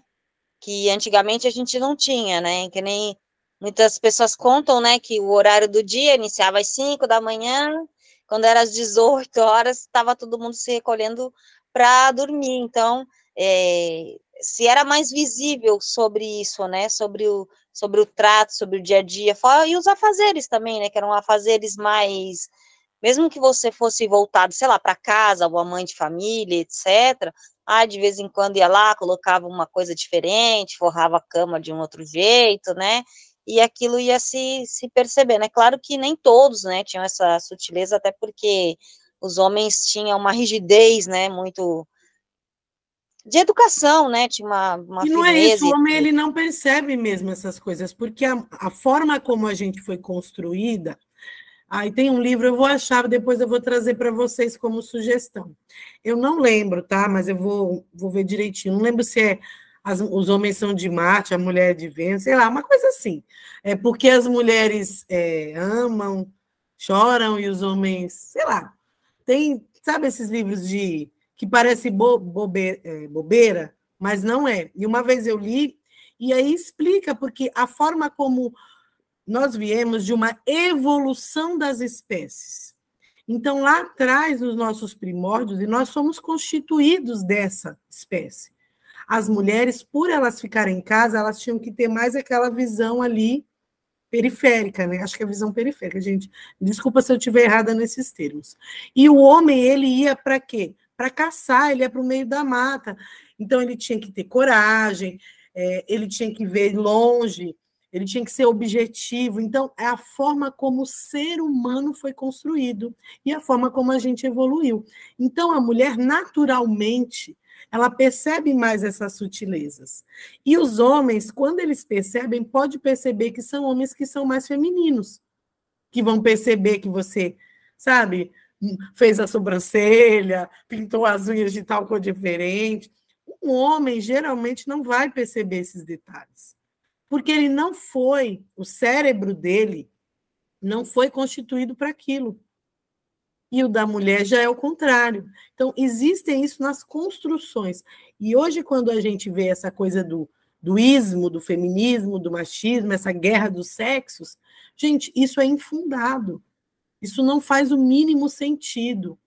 Que antigamente a gente não tinha, né? Que nem muitas pessoas contam, né? Que o horário do dia iniciava às 5 da manhã, quando era às 18 horas, estava todo mundo se recolhendo para dormir. Então, se era mais visível sobre isso, né? Sobre o trato, sobre o dia a dia, e os afazeres também, né? Que eram afazeres mais... Mesmo que você fosse voltado, sei lá, para casa, uma mãe de família, etc., de vez em quando ia lá, colocava uma coisa diferente, forrava a cama de um outro jeito, né? E aquilo ia se percebendo. É claro que nem todos, né, tinham essa sutileza, até porque os homens tinham uma rigidez, né, muito... de educação, né, tinha uma e não firmeza. É isso, o homem ele não percebe mesmo essas coisas, porque a forma como a gente foi construída... Aí tem um livro, eu vou achar, depois eu vou trazer para vocês como sugestão. Eu não lembro, tá? Mas eu vou ver direitinho. Não lembro se os homens são de Marte, a mulher é de Vênus, sei lá, uma coisa assim. É porque as mulheres amam, choram e os homens, sei lá. Tem, sabe esses livros de que parece bobeira, mas não é. E uma vez eu li, e aí explica, porque a forma como nós viemos de uma evolução das espécies. Então, lá atrás, os nossos primórdios, e nós somos constituídos dessa espécie. As mulheres, por elas ficarem em casa, elas tinham que ter mais aquela visão ali periférica, né? Acho que é visão periférica, gente. Desculpa se eu estiver errada nesses termos. E o homem, ele ia para quê? Para caçar, ele ia para o meio da mata. Então, ele tinha que ter coragem, ele tinha que ver longe, ele tinha que ser objetivo. Então, é a forma como o ser humano foi construído e a forma como a gente evoluiu. Então, a mulher, naturalmente, ela percebe mais essas sutilezas. E os homens, quando eles percebem, pode perceber que são homens que são mais femininos, que vão perceber que você, sabe, fez a sobrancelha, pintou as unhas de tal cor diferente. Um homem, geralmente, não vai perceber esses detalhes, porque ele não foi, o cérebro dele não foi constituído para aquilo. E o da mulher já é o contrário. Então, existem isso nas construções. E hoje, quando a gente vê essa coisa do ismo, do feminismo, do machismo, essa guerra dos sexos, gente, isso é infundado. Isso não faz o mínimo sentido.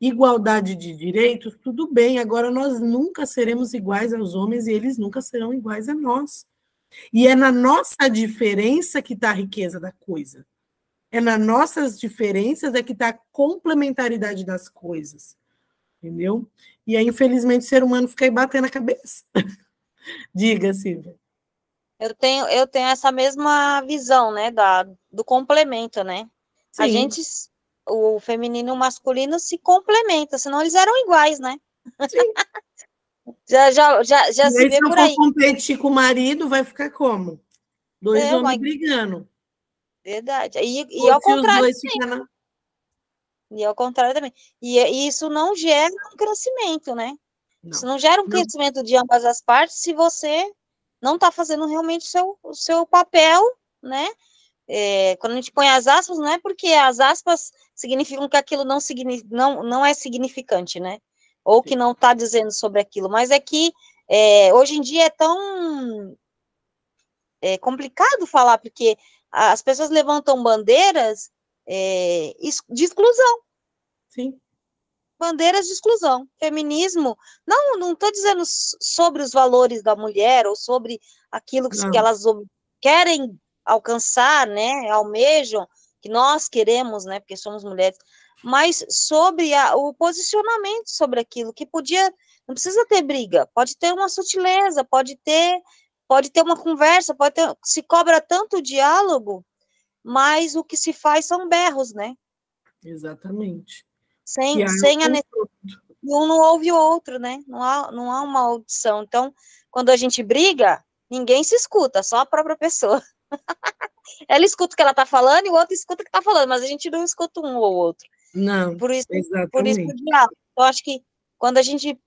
Igualdade de direitos, tudo bem, agora nós nunca seremos iguais aos homens e eles nunca serão iguais a nós. E é na nossa diferença que está a riqueza da coisa. É nas nossas diferenças que está a complementaridade das coisas. Entendeu? E aí, infelizmente, o ser humano fica aí batendo a cabeça. Diga, Silvia. Eu tenho essa mesma visão, né, do complemento, né? Sim. O feminino e o masculino se complementam, senão eles eram iguais, né? Sim. já se vê por aí. Se eu for competir com o marido, vai ficar como? Dois homens brigando. Verdade. E ao contrário também. E ao contrário também. E isso não gera um crescimento, né? Não. Isso não gera um crescimento de ambas as partes se você não está fazendo realmente o seu papel, né? Quando a gente põe as aspas, não é porque as aspas significam que aquilo não é significante, né? Ou que não está dizendo sobre aquilo, mas é que hoje em dia é tão complicado falar, porque as pessoas levantam bandeiras de exclusão. Sim. Bandeiras de exclusão. Feminismo, não estou dizendo sobre os valores da mulher, ou sobre aquilo que elas querem alcançar, né, almejam, que nós queremos, né, porque somos mulheres, mas sobre o posicionamento sobre aquilo, que não precisa ter briga, pode ter uma sutileza, pode ter uma conversa, se cobra tanto diálogo, mas o que se faz são berros, né? Exatamente. Sem a necessidade, um não ouve o outro, né? Não há uma audição. Então, quando a gente briga, ninguém se escuta, só a própria pessoa. Ela escuta o que ela está falando e o outro escuta o que está falando, mas a gente não escuta um ou outro. Não, por isso exatamente. O diálogo. Eu acho que quando a gente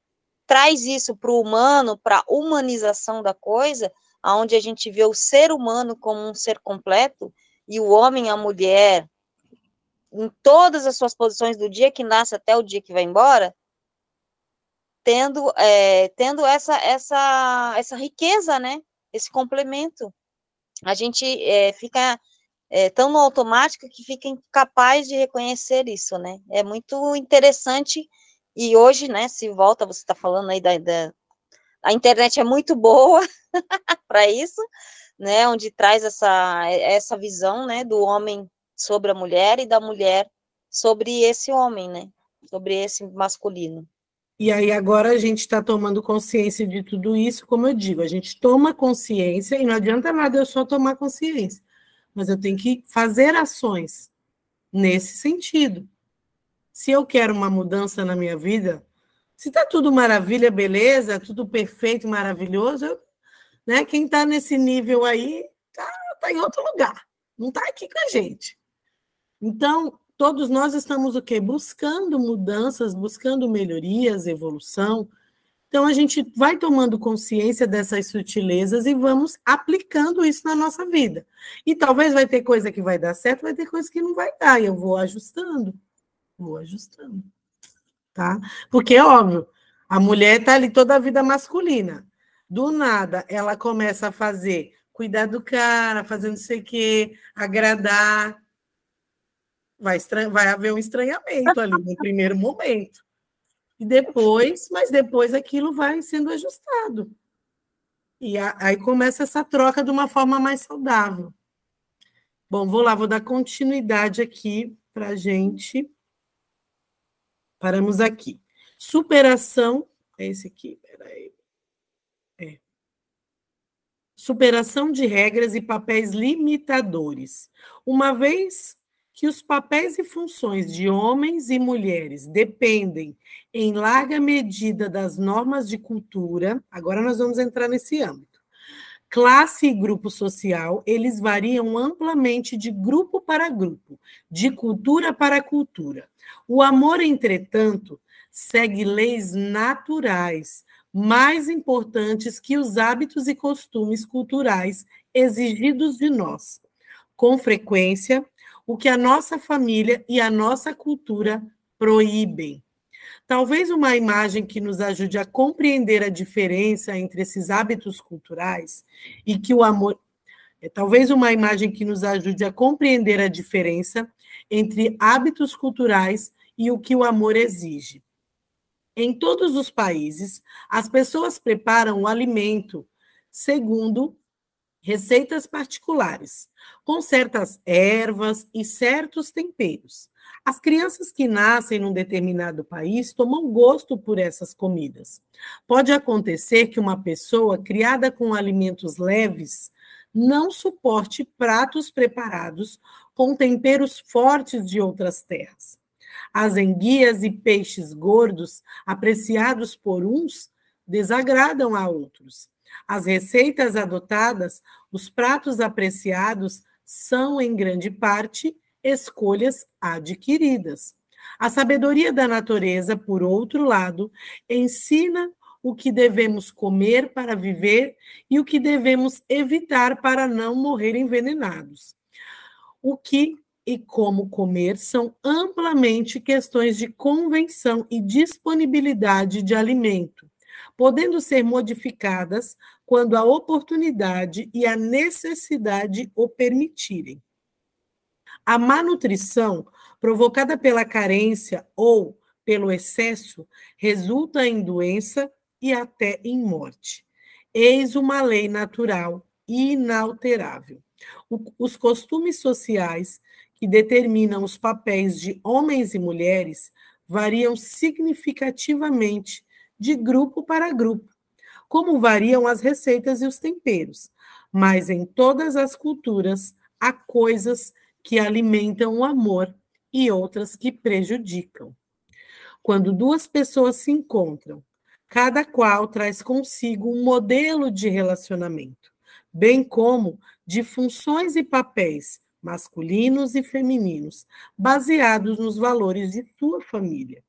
traz isso para o humano, para a humanização da coisa, onde a gente vê o ser humano como um ser completo, e o homem e a mulher, em todas as suas posições, do dia que nasce até o dia que vai embora, tendo essa riqueza, né? Esse complemento. A gente fica tão no automático que fica incapaz de reconhecer isso, né? É muito interessante, e hoje, né, se volta, você está falando aí a internet é muito boa para isso, né, onde traz essa visão, né, do homem sobre a mulher e da mulher sobre esse homem, né, sobre esse masculino. E aí agora a gente está tomando consciência de tudo isso, como eu digo, a gente toma consciência, e não adianta nada eu só tomar consciência, mas eu tenho que fazer ações nesse sentido. Se eu quero uma mudança na minha vida, se está tudo maravilha, beleza, tudo perfeito, maravilhoso, né? Quem está nesse nível aí está em outro lugar, não está aqui com a gente. Então, todos nós estamos o quê? Buscando mudanças, buscando melhorias, evolução. Então, a gente vai tomando consciência dessas sutilezas e vamos aplicando isso na nossa vida. E talvez vai ter coisa que vai dar certo, vai ter coisa que não vai dar, e eu vou ajustando. tá? Porque é óbvio, a mulher está ali toda a vida masculina. Do nada, ela começa a fazer, cuidar do cara, fazer não sei o quê, agradar. Vai haver um estranhamento ali no primeiro momento. E depois, mas depois aquilo vai sendo ajustado. E aí começa essa troca de uma forma mais saudável. Bom, vou dar continuidade aqui para a gente. Paramos aqui. Superação, é esse aqui, peraí. Superação de regras e papéis limitadores. Uma vez que os papéis e funções de homens e mulheres dependem, em larga medida, das normas de cultura, agora nós vamos entrar nesse âmbito. Classe e grupo social, eles variam amplamente de grupo para grupo, de cultura para cultura. O amor, entretanto, segue leis naturais, mais importantes que os hábitos e costumes culturais exigidos de nós. Com frequência, o que a nossa família e a nossa cultura proíbem. Talvez uma imagem que nos ajude a compreender a diferença entre esses hábitos culturais e que o amor... Talvez uma imagem que nos ajude a compreender a diferença entre hábitos culturais e o que o amor exige. Em todos os países, as pessoas preparam o alimento segundo receitas particulares, com certas ervas e certos temperos. As crianças que nascem num determinado país tomam gosto por essas comidas. Pode acontecer que uma pessoa criada com alimentos leves não suporte pratos preparados com temperos fortes de outras terras. As enguias e peixes gordos, apreciados por uns, desagradam a outros. As receitas adotadas, os pratos apreciados, são, em grande parte, escolhas adquiridas. A sabedoria da natureza, por outro lado, ensina o que devemos comer para viver e o que devemos evitar para não morrer envenenados. O que e como comer são amplamente questões de convenção e disponibilidade de alimento, podendo ser modificadas quando a oportunidade e a necessidade o permitirem. A malnutrição, provocada pela carência ou pelo excesso, resulta em doença e até em morte. Eis uma lei natural e inalterável. Os costumes sociais que determinam os papéis de homens e mulheres variam significativamente de grupo para grupo, como variam as receitas e os temperos, mas em todas as culturas há coisas que alimentam o amor e outras que prejudicam. Quando duas pessoas se encontram, cada qual traz consigo um modelo de relacionamento, bem como de funções e papéis masculinos e femininos, baseados nos valores de sua família.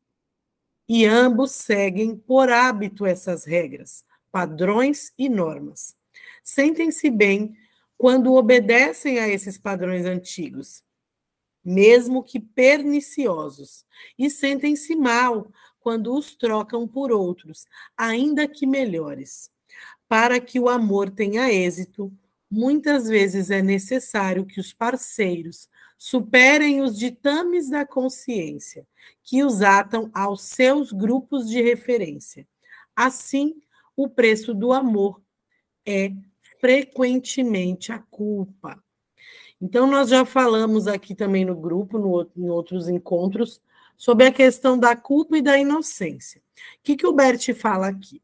E ambos seguem por hábito essas regras, padrões e normas. Sentem-se bem quando obedecem a esses padrões antigos, mesmo que perniciosos, e sentem-se mal quando os trocam por outros, ainda que melhores. Para que o amor tenha êxito, muitas vezes é necessário que os parceiros superem os ditames da consciência, que os atam aos seus grupos de referência. Assim, o preço do amor é frequentemente a culpa. Então, nós já falamos aqui também no grupo, em outros encontros, sobre a questão da culpa e da inocência. O que o Bert fala aqui?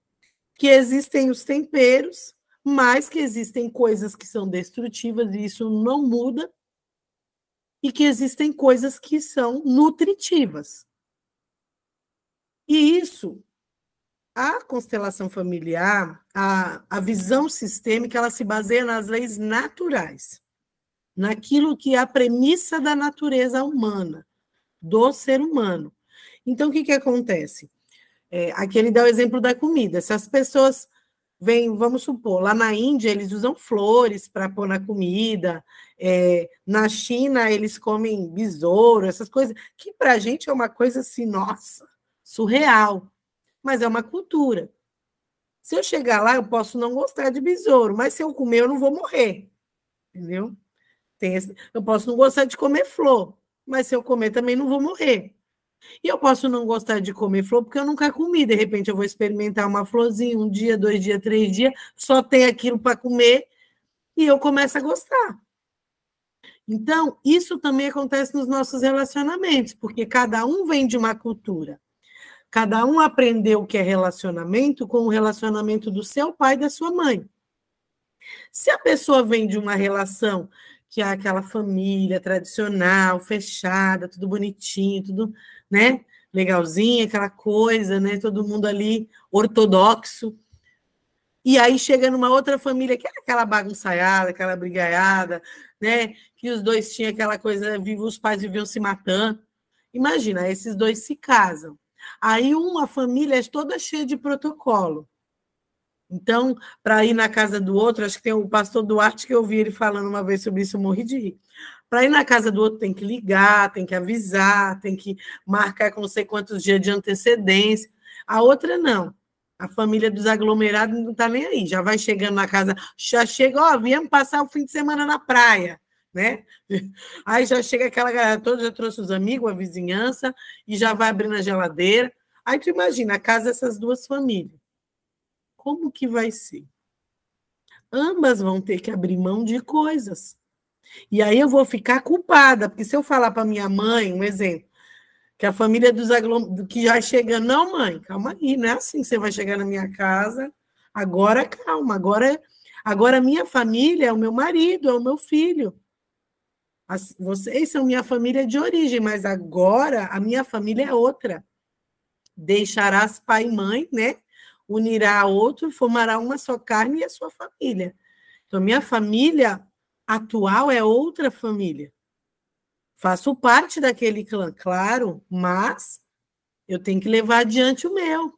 Que existem os temperos, mas que existem coisas que são destrutivas e isso não muda, e que existem coisas que são nutritivas. E isso, a constelação familiar, a visão sistêmica, ela se baseia nas leis naturais, naquilo que é a premissa da natureza humana, do ser humano. Então, o que acontece? Aqui ele dá o exemplo da comida. Se as pessoas vêm, vamos supor, lá na Índia eles usam flores para pôr na comida, na China eles comem besouro, essas coisas, que para a gente é uma coisa assim, nossa, surreal, mas é uma cultura. Se eu chegar lá, eu posso não gostar de besouro, mas se eu comer, eu não vou morrer, entendeu? Eu posso não gostar de comer flor, mas se eu comer, também não vou morrer. E eu posso não gostar de comer flor porque eu nunca comi. De repente, eu vou experimentar uma florzinha, 1 dia, 2 dias, 3 dias, só tem aquilo para comer e eu começo a gostar. Então, isso também acontece nos nossos relacionamentos, porque cada um vem de uma cultura. Cada um aprendeu o que é relacionamento com o relacionamento do seu pai e da sua mãe. Se a pessoa vem de uma relação que é aquela família tradicional, fechada, tudo bonitinho, tudo, né, legalzinho, aquela coisa, né, todo mundo ali ortodoxo. E aí chega numa outra família que é aquela bagunçaiada, aquela brigaiada, né, que os dois tinham aquela coisa, os pais viviam se matando. Imagina, esses dois se casam. Aí uma família é toda cheia de protocolo. Então, para ir na casa do outro, acho que tem o pastor Duarte que eu vi ele falando uma vez sobre isso, eu morri de rir. Para ir na casa do outro tem que ligar, tem que avisar, tem que marcar com não sei quantos dias de antecedência. A outra não. A família dos aglomerados não está nem aí. Já vai chegando na casa, já chega, ó, viemos passar o fim de semana na praia, né? Aí já chega aquela galera toda, já trouxe os amigos, a vizinhança, e já vai abrindo a geladeira. Aí tu imagina, a casa dessas duas famílias. Como que vai ser? Ambas vão ter que abrir mão de coisas. E aí eu vou ficar culpada, porque se eu falar para minha mãe, um exemplo, que a família dos aglomerados, que já chega, não, mãe, calma aí, não é assim que você vai chegar na minha casa, agora calma, agora minha família é o meu marido, é o meu filho. Vocês são minha família de origem, mas agora a minha família é outra. Deixarás pai e mãe, né? Unirá a outro, formará uma só carne e a sua família. Então, minha família atual é outra família. Faço parte daquele clã, claro, mas eu tenho que levar adiante o meu.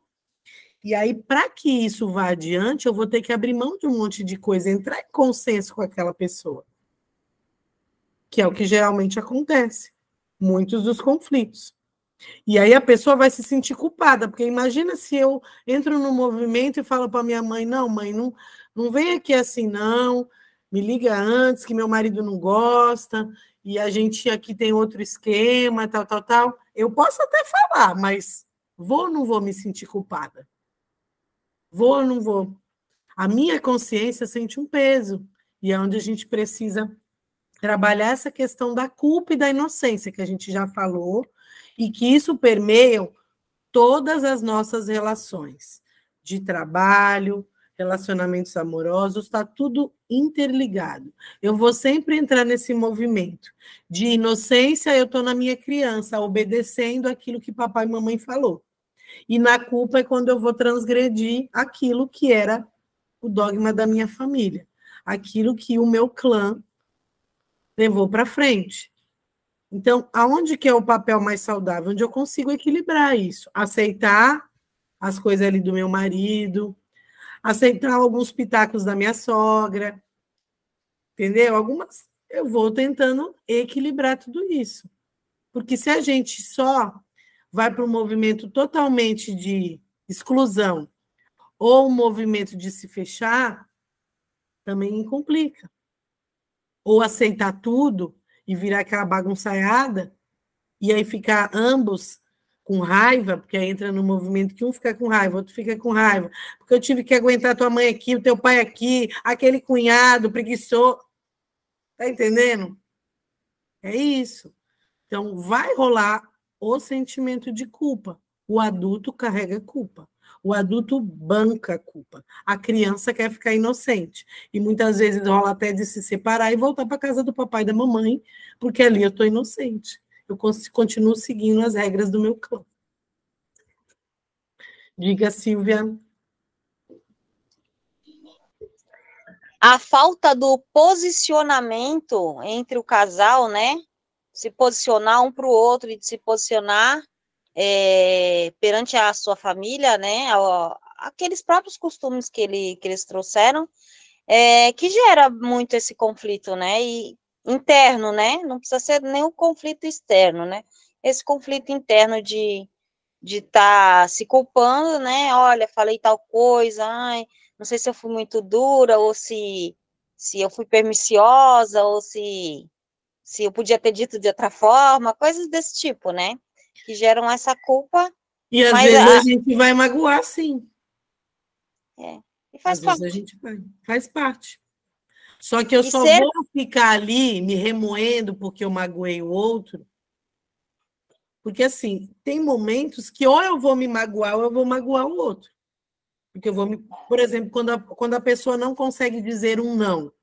E aí, para que isso vá adiante, eu vou ter que abrir mão de um monte de coisa, entrar em consenso com aquela pessoa. Que é o que geralmente acontece. Muitos dos conflitos. E aí a pessoa vai se sentir culpada, porque imagina se eu entro no movimento e falo para minha mãe, não, mãe, não vem aqui assim, não, me liga antes, que meu marido não gosta, e a gente aqui tem outro esquema, tal, tal, tal. Eu posso até falar, mas vou ou não vou me sentir culpada? Vou ou não vou? A minha consciência sente um peso, e é onde a gente precisa trabalhar essa questão da culpa e da inocência, que a gente já falou, e que isso permeia todas as nossas relações de trabalho, relacionamentos amorosos, está tudo interligado. Eu vou sempre entrar nesse movimento de inocência, eu estou na minha criança, obedecendo aquilo que papai e mamãe falou. E na culpa é quando eu vou transgredir aquilo que era o dogma da minha família, aquilo que o meu clã levou para frente. Então, aonde que é o papel mais saudável? Onde eu consigo equilibrar isso? Aceitar as coisas ali do meu marido, aceitar alguns pitacos da minha sogra, entendeu? Algumas, eu vou tentando equilibrar tudo isso. Porque se a gente só vai para um movimento totalmente de exclusão ou um movimento de se fechar, também complica. Ou aceitar tudo e virar aquela bagunçaiada, e aí ficar ambos com raiva, porque aí entra no movimento que um fica com raiva, outro fica com raiva, porque eu tive que aguentar tua mãe aqui, o teu pai aqui, aquele cunhado preguiçoso. Tá entendendo? É isso. Então, vai rolar o sentimento de culpa. O adulto carrega culpa. O adulto banca a culpa. A criança quer ficar inocente. E muitas vezes rola até de se separar e voltar para a casa do papai e da mamãe, porque ali eu estou inocente. Eu continuo seguindo as regras do meu clã. Diga, Silvia. A falta do posicionamento entre o casal, né? Se posicionar um para o outro e de se posicionar perante a sua família, né? Aqueles próprios costumes que eles trouxeram, que gera muito esse conflito, né? E interno, né? Não precisa ser nem um conflito externo, né? Esse conflito interno de de estar se culpando, né? Olha, falei tal coisa, ai, não sei se eu fui muito dura, ou se eu fui perniciosa, ou se eu podia ter dito de outra forma, coisas desse tipo, né? Que geram essa culpa, E às mas vezes a gente vai magoar, sim. E faz Às vezes parte. a gente vai, faz parte. Só que eu E só vou ficar ali me remoendo porque eu magoei o outro, porque assim, tem momentos que ou eu vou me magoar ou eu vou magoar o outro. Porque eu vou me, por exemplo, quando a pessoa não consegue dizer um não, o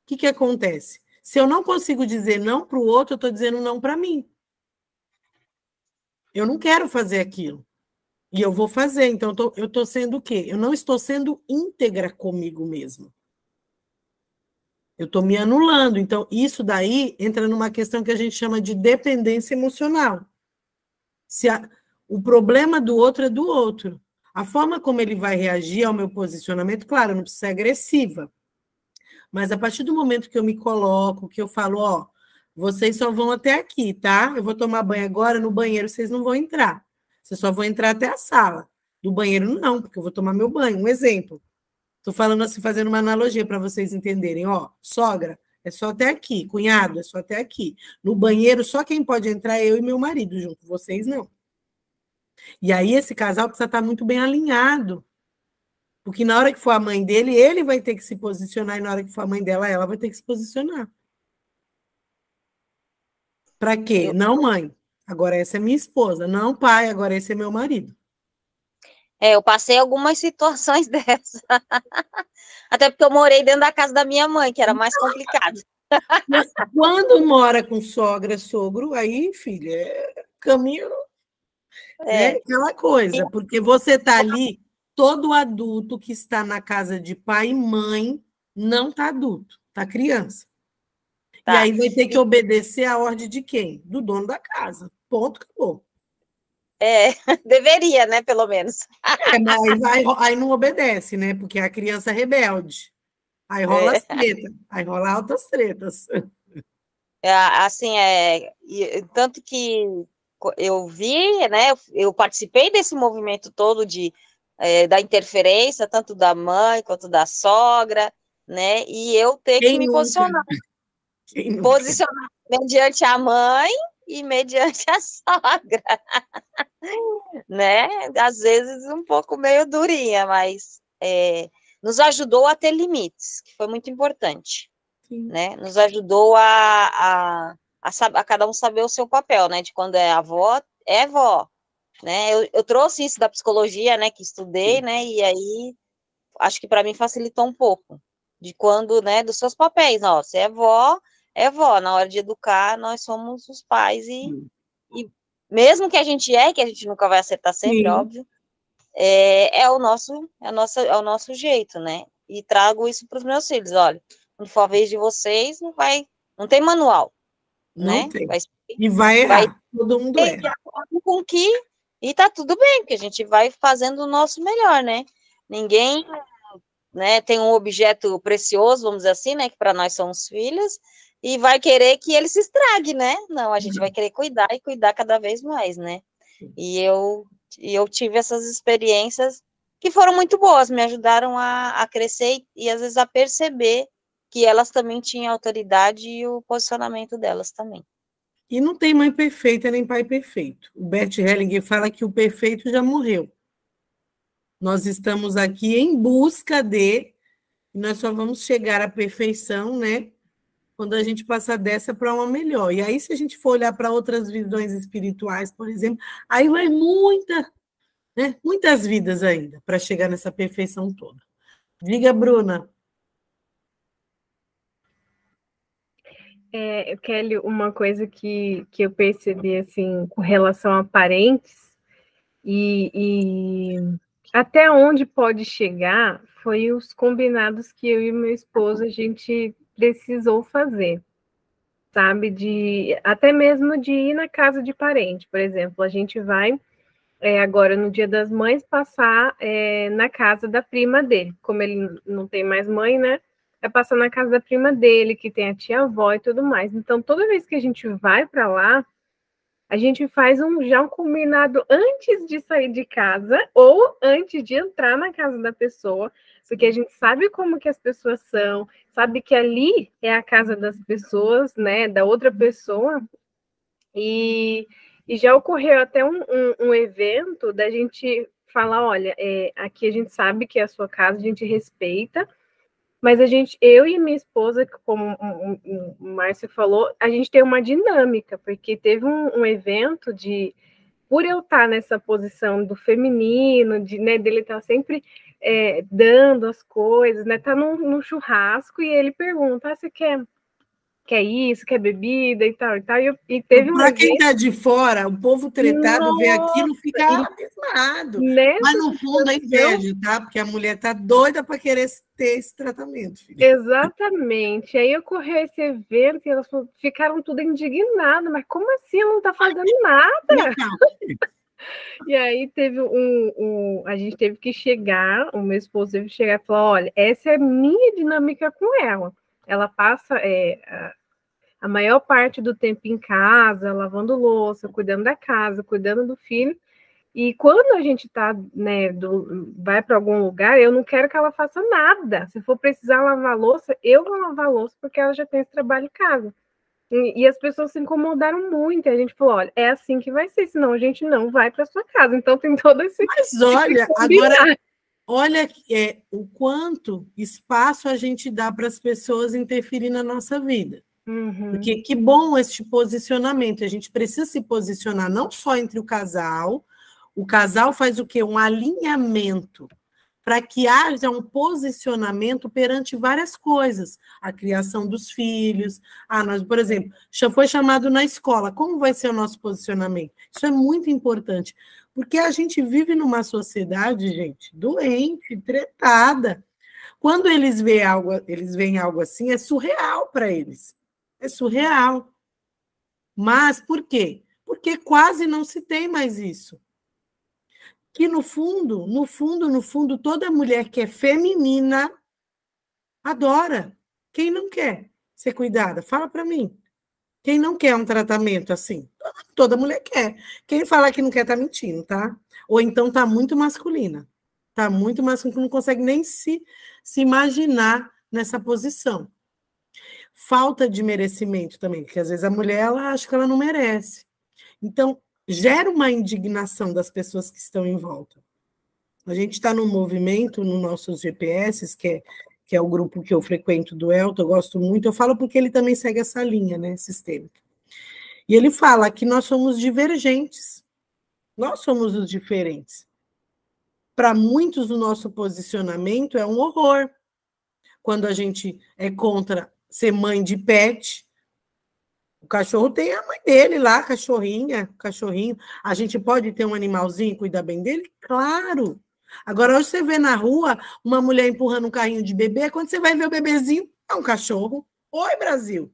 que acontece? Se eu não consigo dizer não para o outro, eu estou dizendo não para mim. Eu não quero fazer aquilo. E eu vou fazer. Então, eu estou sendo o quê? Eu não estou sendo íntegra comigo mesmo. Eu estou me anulando. Então, isso daí entra numa questão que a gente chama de dependência emocional. O problema do outro é do outro. A forma como ele vai reagir ao meu posicionamento, claro, não precisa ser agressiva. Mas a partir do momento que eu me coloco, que eu falo, ó, vocês só vão até aqui, tá? Eu vou tomar banho agora, no banheiro vocês não vão entrar. Vocês só vão entrar até a sala. Do banheiro não, porque eu vou tomar meu banho. Um exemplo. Estou falando assim, fazendo uma analogia para vocês entenderem. Ó, sogra, é só até aqui. Cunhado, é só até aqui. No banheiro, só quem pode entrar é eu e meu marido junto. Vocês não. E aí esse casal precisa estar muito bem alinhado. Porque na hora que for a mãe dele, ele vai ter que se posicionar, e na hora que for a mãe dela, ela vai ter que se posicionar. Para quê? Não, mãe. Agora essa é minha esposa. Não, pai. Agora esse é meu marido. Eu passei algumas situações dessas. Até porque eu morei dentro da casa da minha mãe, que era mais complicado. Mas quando mora com sogra, sogro, aí, filha, é caminho, né? Aquela coisa, porque você está ali, todo adulto que está na casa de pai e mãe não está adulto, está criança. Tá. E aí vai ter que obedecer a ordem de quem? Do dono da casa. Ponto, acabou. Deveria, né, pelo menos. Mas aí não obedece, né? Porque é a criança rebelde. Aí rola as tretas, aí rola altas tretas. Assim, tanto que eu vi, né, eu participei desse movimento todo da interferência, tanto da mãe quanto da sogra, né, e eu ter que me posicionar mediante a mãe e mediante a sogra, né, às vezes um pouco meio durinha, mas nos ajudou a ter limites, que foi muito importante. Né? Nos ajudou a cada um saber o seu papel, né? De quando é avó, é vó, né? Eu trouxe isso da psicologia, né? Que estudei, né? E aí acho que para mim facilitou um pouco de quando, né? Dos seus papéis, ó. Você é vó. Na hora de educar, nós somos os pais e mesmo que a gente nunca vai acertar sempre, óbvio, é o nosso jeito, né? E trago isso para os meus filhos, olha. Quando for a vez de vocês, não tem manual, não né? tem. E vai errar, todo mundo erra. De acordo com que, e tá tudo bem, porque a gente vai fazendo o nosso melhor, né? Ninguém, né, tem um objeto precioso, vamos dizer assim, né, que para nós são os filhos, e vai querer que ele se estrague, né? Não, a gente vai querer cuidar e cuidar cada vez mais, né? E eu tive essas experiências que foram muito boas, me ajudaram a crescer e às vezes a perceber que elas também tinham autoridade e o posicionamento delas também. E não tem mãe perfeita nem pai perfeito. O Bert Hellinger fala que o perfeito já morreu. Nós estamos aqui em busca de, e nós só vamos chegar à perfeição, né? Quando a gente passar dessa para uma melhor. E aí, se a gente for olhar para outras visões espirituais, por exemplo, aí vai muitas vidas ainda para chegar nessa perfeição toda. Diga, Bruna. Kelly, uma coisa que eu percebi assim com relação a parentes e até onde pode chegar foi os combinados que eu e meu esposo a gente precisou fazer, sabe? Até mesmo de ir na casa de parente, por exemplo, a gente vai agora no Dia das Mães passar na casa da prima dele, como ele não tem mais mãe, né? Vai passar na casa da prima dele, que tem a tia-avó e tudo mais. Então, toda vez que a gente vai para lá, a gente faz já um combinado antes de sair de casa ou antes de entrar na casa da pessoa, porque a gente sabe como que as pessoas são, sabe que ali é a casa das pessoas, né, da outra pessoa, e já ocorreu até um evento da gente falar, olha, aqui a gente sabe que é a sua casa, a gente respeita, mas eu e minha esposa, como o Márcio falou, a gente tem uma dinâmica, porque teve um evento por eu estar nessa posição do feminino, dele estar sempre dando as coisas, né? Tá num churrasco e ele pergunta, você quer isso, quer bebida e tal, e tal. E teve Para quem está de fora, o povo tretado vê aquilo, fica abismado. Mas no fundo é inveja, tá? Porque a mulher está doida para querer ter esse tratamento. Filha. Exatamente. Aí ocorreu esse evento e elas ficaram tudo indignadas. Mas como assim? Ela não está fazendo nada? E aí teve a gente teve que chegar, o meu esposo teve que chegar e falar, olha, essa é a minha dinâmica com ela. Ela passa a maior parte do tempo em casa, lavando louça, cuidando da casa, cuidando do filho. E quando a gente tá, né, vai para algum lugar, eu não quero que ela faça nada. Se for precisar lavar louça, eu vou lavar louça, porque ela já tem esse trabalho em casa. E as pessoas se incomodaram muito. E a gente falou, olha, é assim que vai ser, senão a gente não vai para sua casa. Então tem todo esse... Mas olha, agora, olha o quanto espaço a gente dá para as pessoas interferir na nossa vida. Uhum. Porque que bom este posicionamento. A gente precisa se posicionar não só entre o casal faz o quê? Um alinhamento para que haja um posicionamento perante várias coisas. A criação dos filhos. Nós, por exemplo, já foi chamado na escola. Como vai ser o nosso posicionamento? Isso é muito importante, porque a gente vive numa sociedade, gente, doente, tretada. Quando eles veem algo assim, é surreal para eles. É surreal. Mas por quê? Porque quase não se tem mais isso. Que no fundo, toda mulher que é feminina adora. Quem não quer ser cuidada? Fala para mim. Quem não quer um tratamento assim? Toda mulher quer. Quem fala que não quer tá mentindo, tá? Ou então tá muito masculina. Tá muito masculina, não consegue nem se imaginar nessa posição. Falta de merecimento também, porque às vezes a mulher ela acha que ela não merece. Então, gera uma indignação das pessoas que estão em volta. A gente está num movimento, nos nossos GPS, que é o grupo que eu frequento do Elton, eu gosto muito, eu falo porque ele também segue essa linha, né, sistêmica. E ele fala que nós somos divergentes, nós somos os diferentes. Para muitos, o nosso posicionamento é um horror. Quando a gente é contra ser mãe de pet, o cachorro tem a mãe dele lá, cachorrinho. A gente pode ter um animalzinho e cuidar bem dele? Claro. Agora, hoje você vê na rua uma mulher empurrando um carrinho de bebê, quando você vai ver o bebezinho, é um cachorro. Oi, Brasil.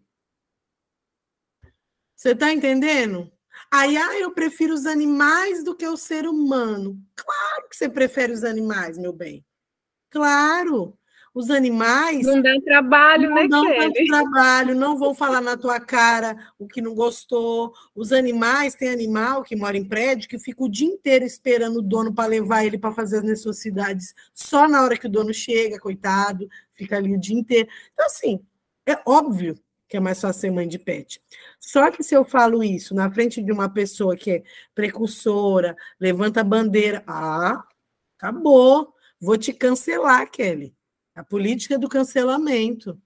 Você está entendendo? Aí, eu prefiro os animais do que o ser humano. Claro que você prefere os animais, meu bem. Claro. Os animais... Não dá trabalho, né, Não Kelly? dão trabalho, não vão falar na tua cara o que não gostou. Os animais, tem animal que mora em prédio que fica o dia inteiro esperando o dono para levar ele para fazer as necessidades. Só na hora que o dono chega, coitado, fica ali o dia inteiro. Então, assim, é óbvio que é mais fácil ser mãe de pet. Só que se eu falo isso na frente de uma pessoa que é precursora, levanta a bandeira, acabou, vou te cancelar, Kelly. A política do cancelamento.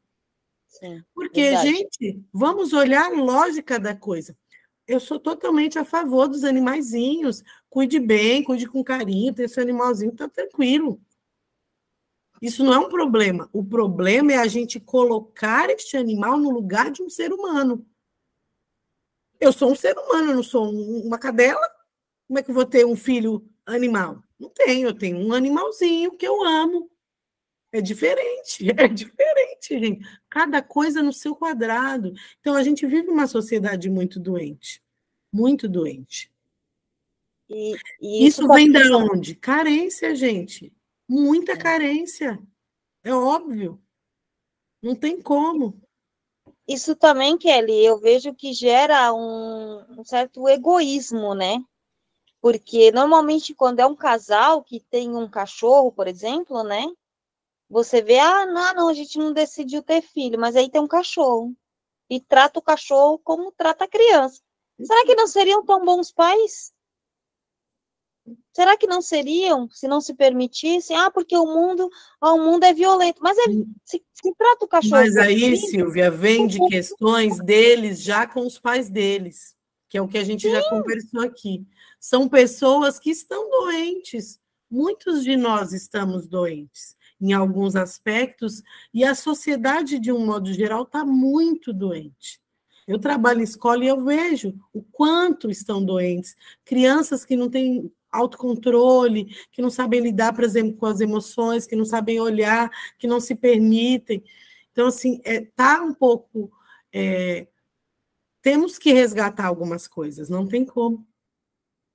Sim, porque, verdade. gente, vamos olhar a lógica da coisa. Eu sou totalmente a favor dos animaizinhos. Cuide bem, cuide com carinho, ter seu animalzinho, tá tranquilo. Isso não é um problema. O problema é a gente colocar este animal no lugar de um ser humano. Eu sou um ser humano, eu não sou uma cadela. Como é que eu vou ter um filho animal? Não tenho, eu tenho um animalzinho que eu amo. É diferente, gente. Cada coisa no seu quadrado. Então, a gente vive uma sociedade muito doente. Muito doente. E isso vem de onde? Carência, gente. Muita carência. É óbvio. Não tem como. isso também, Kelly, eu vejo que gera um certo egoísmo, né? Porque normalmente quando é um casal que tem um cachorro, por exemplo, né? Você vê, não, a gente não decidiu ter filho, mas aí tem um cachorro. E trata o cachorro como trata a criança. Será que não seriam tão bons pais? Será que não seriam, se não se permitissem? Porque o mundo é violento. Mas se trata o cachorro Mas como aí, filho, Silvia, vem de questões deles já com os pais deles, que é o que a gente já conversou aqui. São pessoas que estão doentes. Muitos de nós estamos doentes em alguns aspectos, e a sociedade, de um modo geral, está muito doente. Eu trabalho em escola e eu vejo o quanto estão doentes. Crianças que não têm autocontrole, que não sabem lidar, por exemplo, com as emoções, que não sabem olhar, que não se permitem. Então, assim, tá um pouco. Temos que resgatar algumas coisas, não tem como.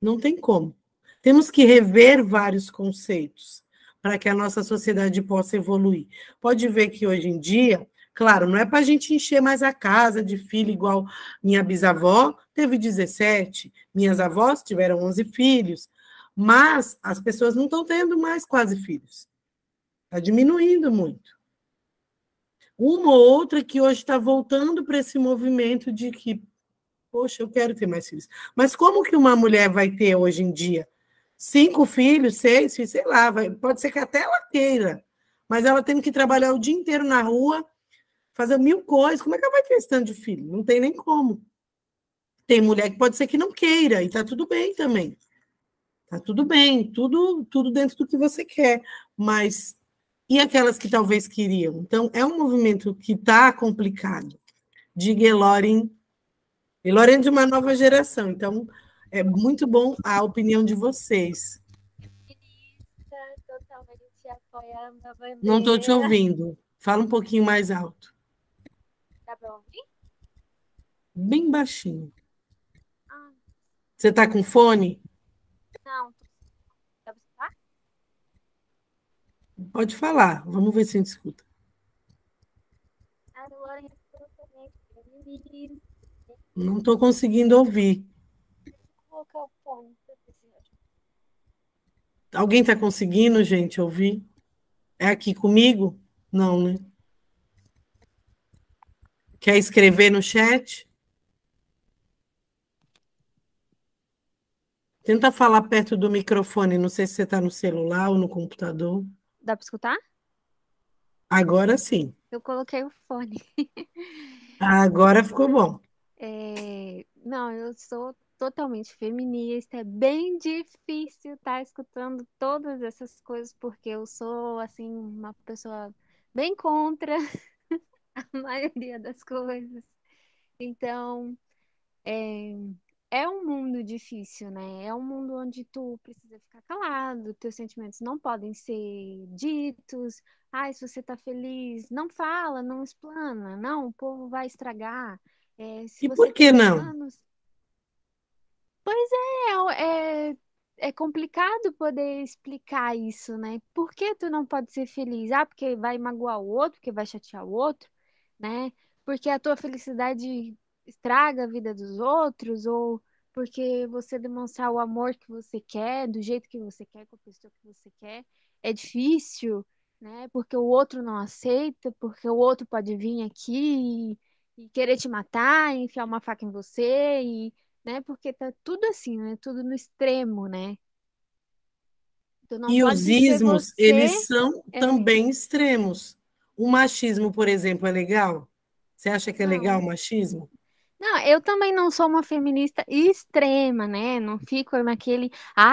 Não tem como. Temos que rever vários conceitos para que a nossa sociedade possa evoluir. Pode ver que hoje em dia, claro, não é para a gente encher mais a casa de filho, igual minha bisavó teve 17, minhas avós tiveram 11 filhos, mas as pessoas não estão tendo mais quase filhos. Está diminuindo muito. Uma ou outra que hoje está voltando para esse movimento de que, poxa, eu quero ter mais filhos. Mas como que uma mulher vai ter hoje em dia 5 filhos, 6 filhos, sei lá, pode ser que até ela queira, mas ela tem que trabalhar o dia inteiro na rua, fazer 1000 coisas. Como é que ela vai ter esse tanto de filho? Não tem nem como. Tem mulher que pode ser que não queira, e está tudo bem também. Está tudo bem, tudo dentro do que você quer, mas e aquelas que talvez queriam? Então, é um movimento que está complicado. Diga, Eloren é de uma nova geração, então é muito bom a opinião de vocês. Totalmente apoiando a bandeira. Não estou te ouvindo. Fala um pouquinho mais alto. Dá para ouvir? Bem baixinho. Você está com fone? Não. Dá para escutar? Pode falar. Vamos ver se a gente escuta. A Lauren é totalmente feminista. Não estou conseguindo ouvir. Vou colocar o fone. Alguém está conseguindo, gente, ouvir? É aqui comigo? Não, né? Quer escrever no chat? Tenta falar perto do microfone. Não sei se você está no celular ou no computador. Dá para escutar? Agora sim. Eu coloquei o fone. Agora ficou bom. Não, eu sou totalmente feminista. É bem difícil estar escutando todas essas coisas, porque eu sou, assim, uma pessoa bem contra a maioria das coisas. Então, é um mundo difícil, né? É um mundo onde tu precisa ficar calado, teus sentimentos não podem ser ditos. Se você tá feliz, não fala, não explana. Não, o povo vai estragar. Se E você por que tem não? planos. Pois é complicado poder explicar isso, né? Por que tu não pode ser feliz? Porque vai magoar o outro, porque vai chatear o outro, né? Porque a tua felicidade estraga a vida dos outros, ou porque você demonstrar o amor que você quer, do jeito que você quer, com a pessoa que você quer, é difícil, né? Porque o outro não aceita, porque o outro pode vir aqui e querer te matar, enfiar uma faca em você, né? Porque tá tudo assim, né? Tudo no extremo, né? Tu não E os pode ser ismos, você. eles são também extremos. O machismo, por exemplo, é legal? Você acha que é legal Não. o machismo? Não, eu também não sou uma feminista extrema, né? Não fico naquele,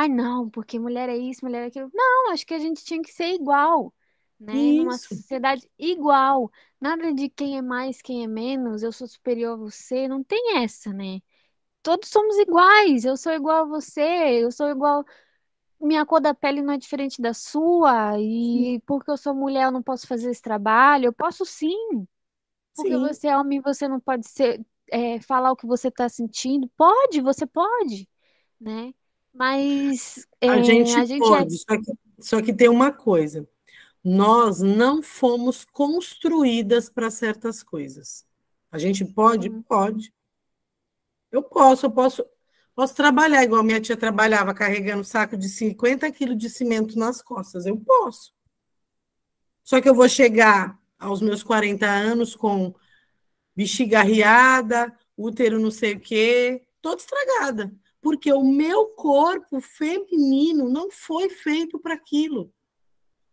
não, porque mulher é isso, mulher é aquilo. Não, acho que a gente tinha que ser igual, né? Numa Isso. sociedade igual. Nada de quem é mais, quem é menos, eu sou superior a você, não tem essa, né? Todos somos iguais, eu sou igual a você, eu sou igual. Minha cor da pele não é diferente da sua, Sim. e porque eu sou mulher eu não posso fazer esse trabalho. Eu posso sim. Porque Sim. você é homem, você não pode falar o que você está sentindo. Pode, você pode, né? Mas A gente a gente é. pode, só que tem uma coisa. Nós não fomos construídas para certas coisas. A gente pode? Pode. Eu posso trabalhar igual minha tia trabalhava, carregando saco de 50 quilos de cimento nas costas. Eu posso. Só que eu vou chegar aos meus 40 anos com bexiga arriada, útero não sei o quê, toda estragada. Porque o meu corpo feminino não foi feito para aquilo.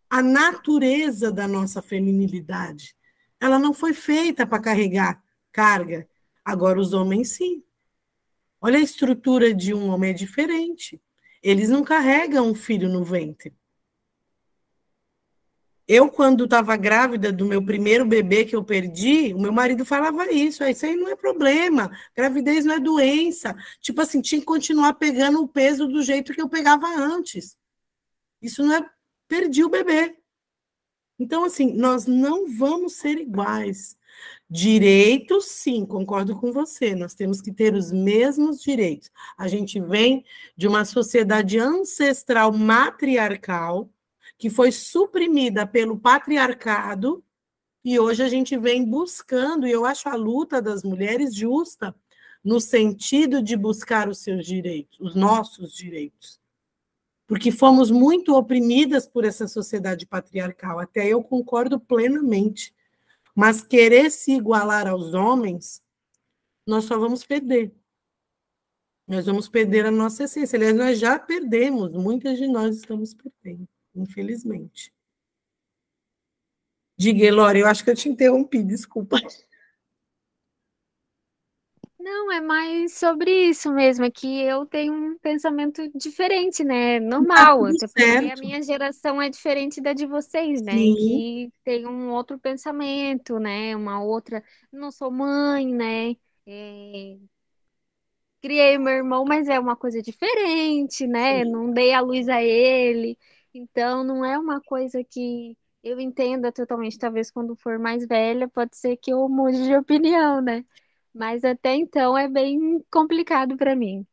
A natureza da nossa feminilidade, ela não foi feita para carregar carga. Agora, os homens, sim. Olha a estrutura de um homem, é diferente. Eles não carregam um filho no ventre. Eu, quando estava grávida do meu primeiro bebê que eu perdi, o meu marido falava isso. Isso aí não é problema. Gravidez não é doença. Tipo assim, tinha que continuar pegando o peso do jeito que eu pegava antes. Isso não é... Perdi o bebê. Então, assim, nós não vamos ser iguais. Direitos, sim, concordo com você. Nós temos que ter os mesmos direitos. A gente vem de uma sociedade ancestral matriarcal, que foi suprimida pelo patriarcado, e hoje a gente vem buscando, e eu acho a luta das mulheres justa, no sentido de buscar os seus direitos, os nossos direitos. Porque fomos muito oprimidas por essa sociedade patriarcal, até eu concordo plenamente. Mas querer se igualar aos homens, nós só vamos perder. Nós vamos perder a nossa essência. Aliás, nós já perdemos, muitas de nós estamos perdendo, infelizmente. Diga, Elora, eu acho que eu te interrompi, desculpa. Não, é mais sobre isso mesmo, é que eu tenho um pensamento diferente, né? Tá Normal, tudo até porque a certo. minha geração é diferente da de vocês, né? Sim, Que tem um outro pensamento, né? Uma outra. Não sou mãe, né? É, criei meu irmão, mas é uma coisa diferente, né? sim. Não dei a luz a ele, então não é uma coisa que eu entenda totalmente. Talvez quando for mais velha, pode ser que eu mude de opinião, né? Mas até então é bem complicado para mim.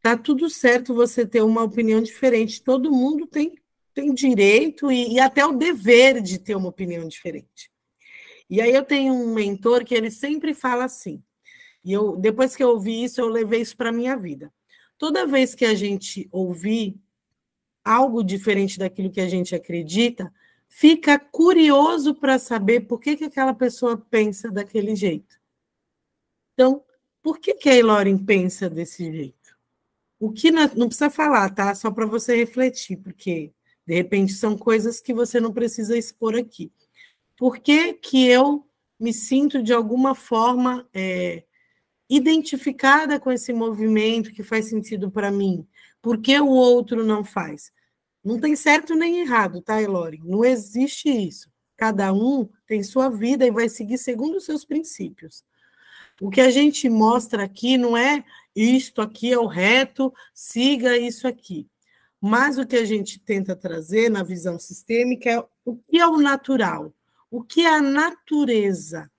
Tá tudo certo você ter uma opinião diferente. Todo mundo tem direito e até o dever de ter uma opinião diferente. E aí eu tenho um mentor que ele sempre fala assim, e eu, depois que eu ouvi isso, eu levei isso para a minha vida. Toda vez que a gente ouvir algo diferente daquilo que a gente acredita, fica curioso para saber por que, que aquela pessoa pensa daquele jeito. Então, por que, que a Elorin pensa desse jeito? O que não precisa falar, tá? Só para você refletir, porque de repente são coisas que você não precisa expor aqui. Por que, que eu me sinto de alguma forma identificada com esse movimento que faz sentido para mim? Por que o outro não faz? Não tem certo nem errado, tá, Elore? Não existe isso. Cada um tem sua vida e vai seguir segundo os seus princípios. O que a gente mostra aqui não é isto aqui é o reto, siga isso aqui. Mas o que a gente tenta trazer na visão sistêmica é o que é o natural, o que é a natureza.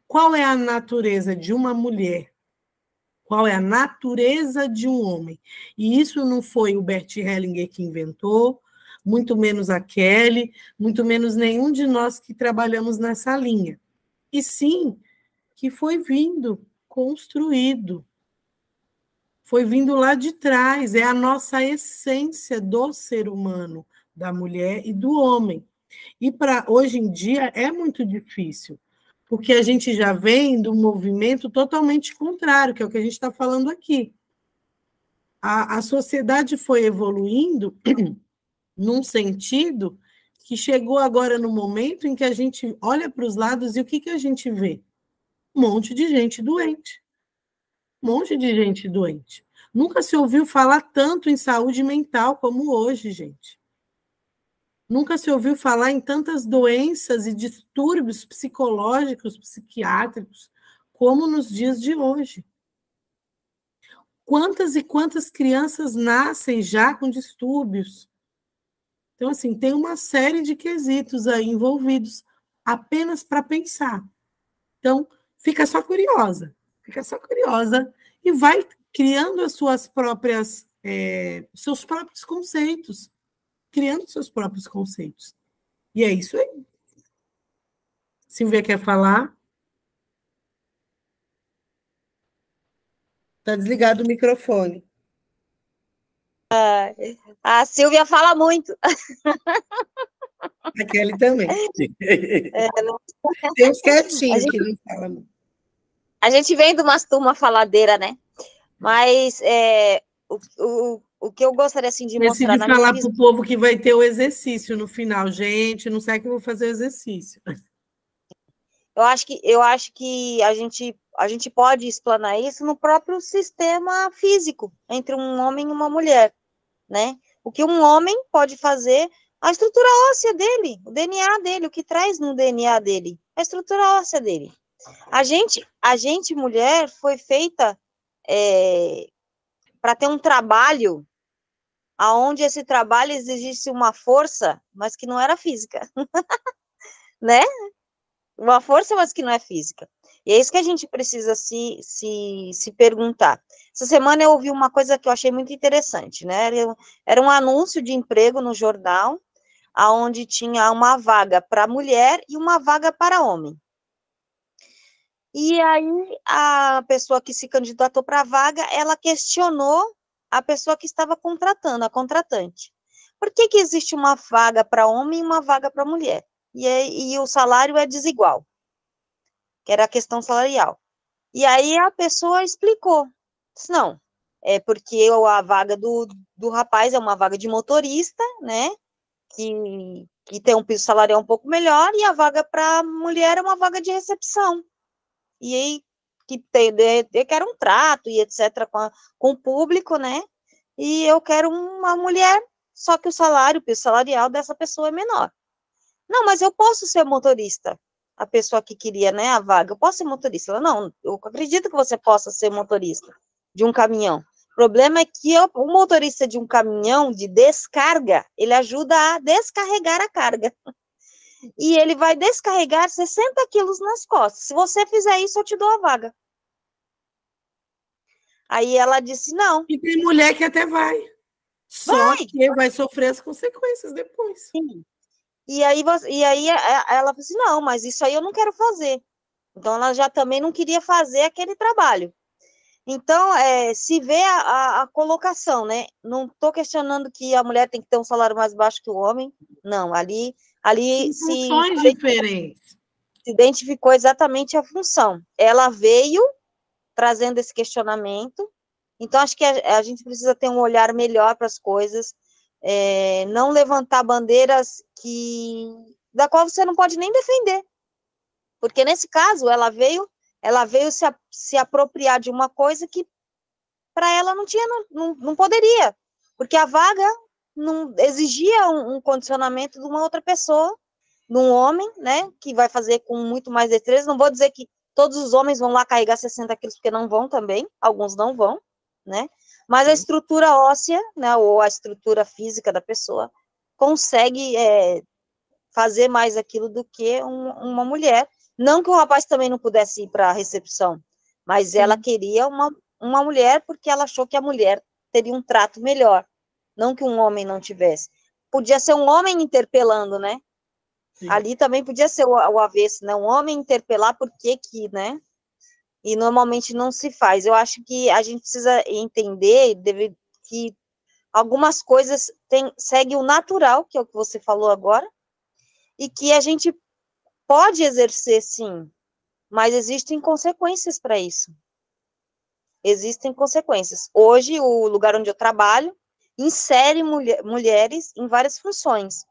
Qual é a natureza de uma mulher? Qual é a natureza de um homem? E isso não foi o Bert Hellinger que inventou, muito menos a Kelly, muito menos nenhum de nós que trabalhamos nessa linha. E sim, que foi vindo, construído, foi vindo lá de trás, é a nossa essência do ser humano, da mulher e do homem. E para hoje em dia é muito difícil, porque a gente já vem de um movimento totalmente contrário, que é o que a gente está falando aqui. A sociedade foi evoluindo num sentido que chegou agora no momento em que a gente olha para os lados e o que, que a gente vê? Um monte de gente doente. Um monte de gente doente. Nunca se ouviu falar tanto em saúde mental como hoje, gente. Nunca se ouviu falar em tantas doenças e distúrbios psicológicos, psiquiátricos, como nos dias de hoje. Quantas e quantas crianças nascem já com distúrbios? Então, assim, tem uma série de quesitos aí envolvidos apenas para pensar. Então, fica só curiosa e vai criando as suas próprias, seus próprios conceitos, criando seus próprios conceitos. E é isso aí. Silvia quer falar? Está desligado o microfone. A Silvia fala muito. A Kelly também. Não. Tem uns quietinhos que não falam. A gente vem de uma turma faladeira, né? Mas o que eu gostaria assim, de mostrar Decidi na falar minha para o povo que vai ter o exercício no final. Gente, não sei que eu vou fazer o exercício. Eu acho que a gente pode explanar isso no próprio sistema físico, entre um homem e uma mulher, né? O que um homem pode fazer, a estrutura óssea dele, o DNA dele, o que traz no DNA dele, a estrutura óssea dele. A gente mulher, foi feita para ter um trabalho aonde esse trabalho exigisse uma força, mas que não era física, né? Uma força, mas que não é física. E é isso que a gente precisa se perguntar. Essa semana eu ouvi uma coisa que eu achei muito interessante, né? Era um anúncio de emprego no jornal, aonde tinha uma vaga para mulher e uma vaga para homem. E aí, a pessoa que se candidatou para a vaga, ela questionou a pessoa que estava contratando, a contratante. Por que que existe uma vaga para homem e uma vaga para mulher? E o salário é desigual, que era a questão salarial. E aí a pessoa explicou, disse, não, é porque a vaga do rapaz é uma vaga de motorista, né, que tem um piso salarial um pouco melhor, e a vaga para a mulher é uma vaga de recepção. E aí, eu quero um trato e etc. com o público, né? E eu quero uma mulher, só que o salário, o piso salarial dessa pessoa é menor. Não, mas eu posso ser motorista. A pessoa que queria, né, a vaga, eu posso ser motorista. Ela, não, eu acredito que você possa ser motorista de um caminhão. O problema é que o motorista de um caminhão de descarga, ele ajuda a descarregar a carga. E ele vai descarregar 60 quilos nas costas. Se você fizer isso, eu te dou a vaga. Aí ela disse, não. E tem mulher que até vai. Só que vai sofrer as consequências depois. Sim. E aí ela falou assim, não, mas isso aí eu não quero fazer. Então, ela já também não queria fazer aquele trabalho. Então, se vê a colocação, né? Não estou questionando que a mulher tem que ter um salário mais baixo que o homem. Não, ali São funções diferentes. Se identificou exatamente a função. Ela veio trazendo esse questionamento. Então, acho que a gente precisa ter um olhar melhor para as coisas, não levantar bandeiras da qual você não pode nem defender. Porque, nesse caso, ela veio se apropriar de uma coisa que, para ela, não poderia. Porque a vaga não exigia um condicionamento de uma outra pessoa, de um homem, né, que vai fazer com muito mais destreza. Não vou dizer que todos os homens vão lá carregar 60 quilos, porque não vão também, alguns não vão, né, mas a estrutura óssea, né, ou a estrutura física da pessoa, consegue fazer mais aquilo do que uma mulher. Não que o rapaz também não pudesse ir para a recepção, mas ela queria uma mulher porque ela achou que a mulher teria um trato melhor, não que um homem não tivesse. Podia ser um homem interpelando, né? Sim. Ali também podia ser o avesso, né? Um homem interpelar por que, né? E normalmente não se faz. Eu acho que a gente precisa entender que algumas coisas seguem o natural, que é o que você falou agora, e que a gente pode exercer, sim, mas existem consequências para isso. Existem consequências. Hoje, o lugar onde eu trabalho insere mulheres em várias funções.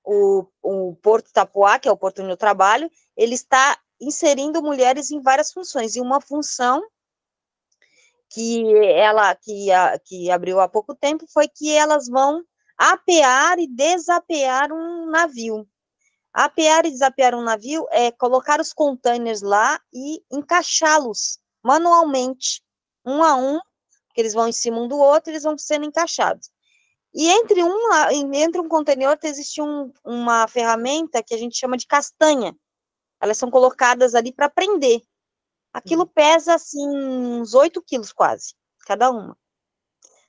O Porto Tapuá, que é o porto onde eu trabalho, ele está inserindo mulheres em várias funções, e uma função que abriu há pouco tempo foi que elas vão apear e desapear um navio. Apear e desapear um navio é colocar os containers lá e encaixá-los manualmente, um a um, porque eles vão em cima um do outro, eles vão sendo encaixados. E entre um contenedor existe uma ferramenta que a gente chama de castanha. Elas são colocadas ali para prender. Aquilo pesa, assim, uns 8 quilos quase, cada uma.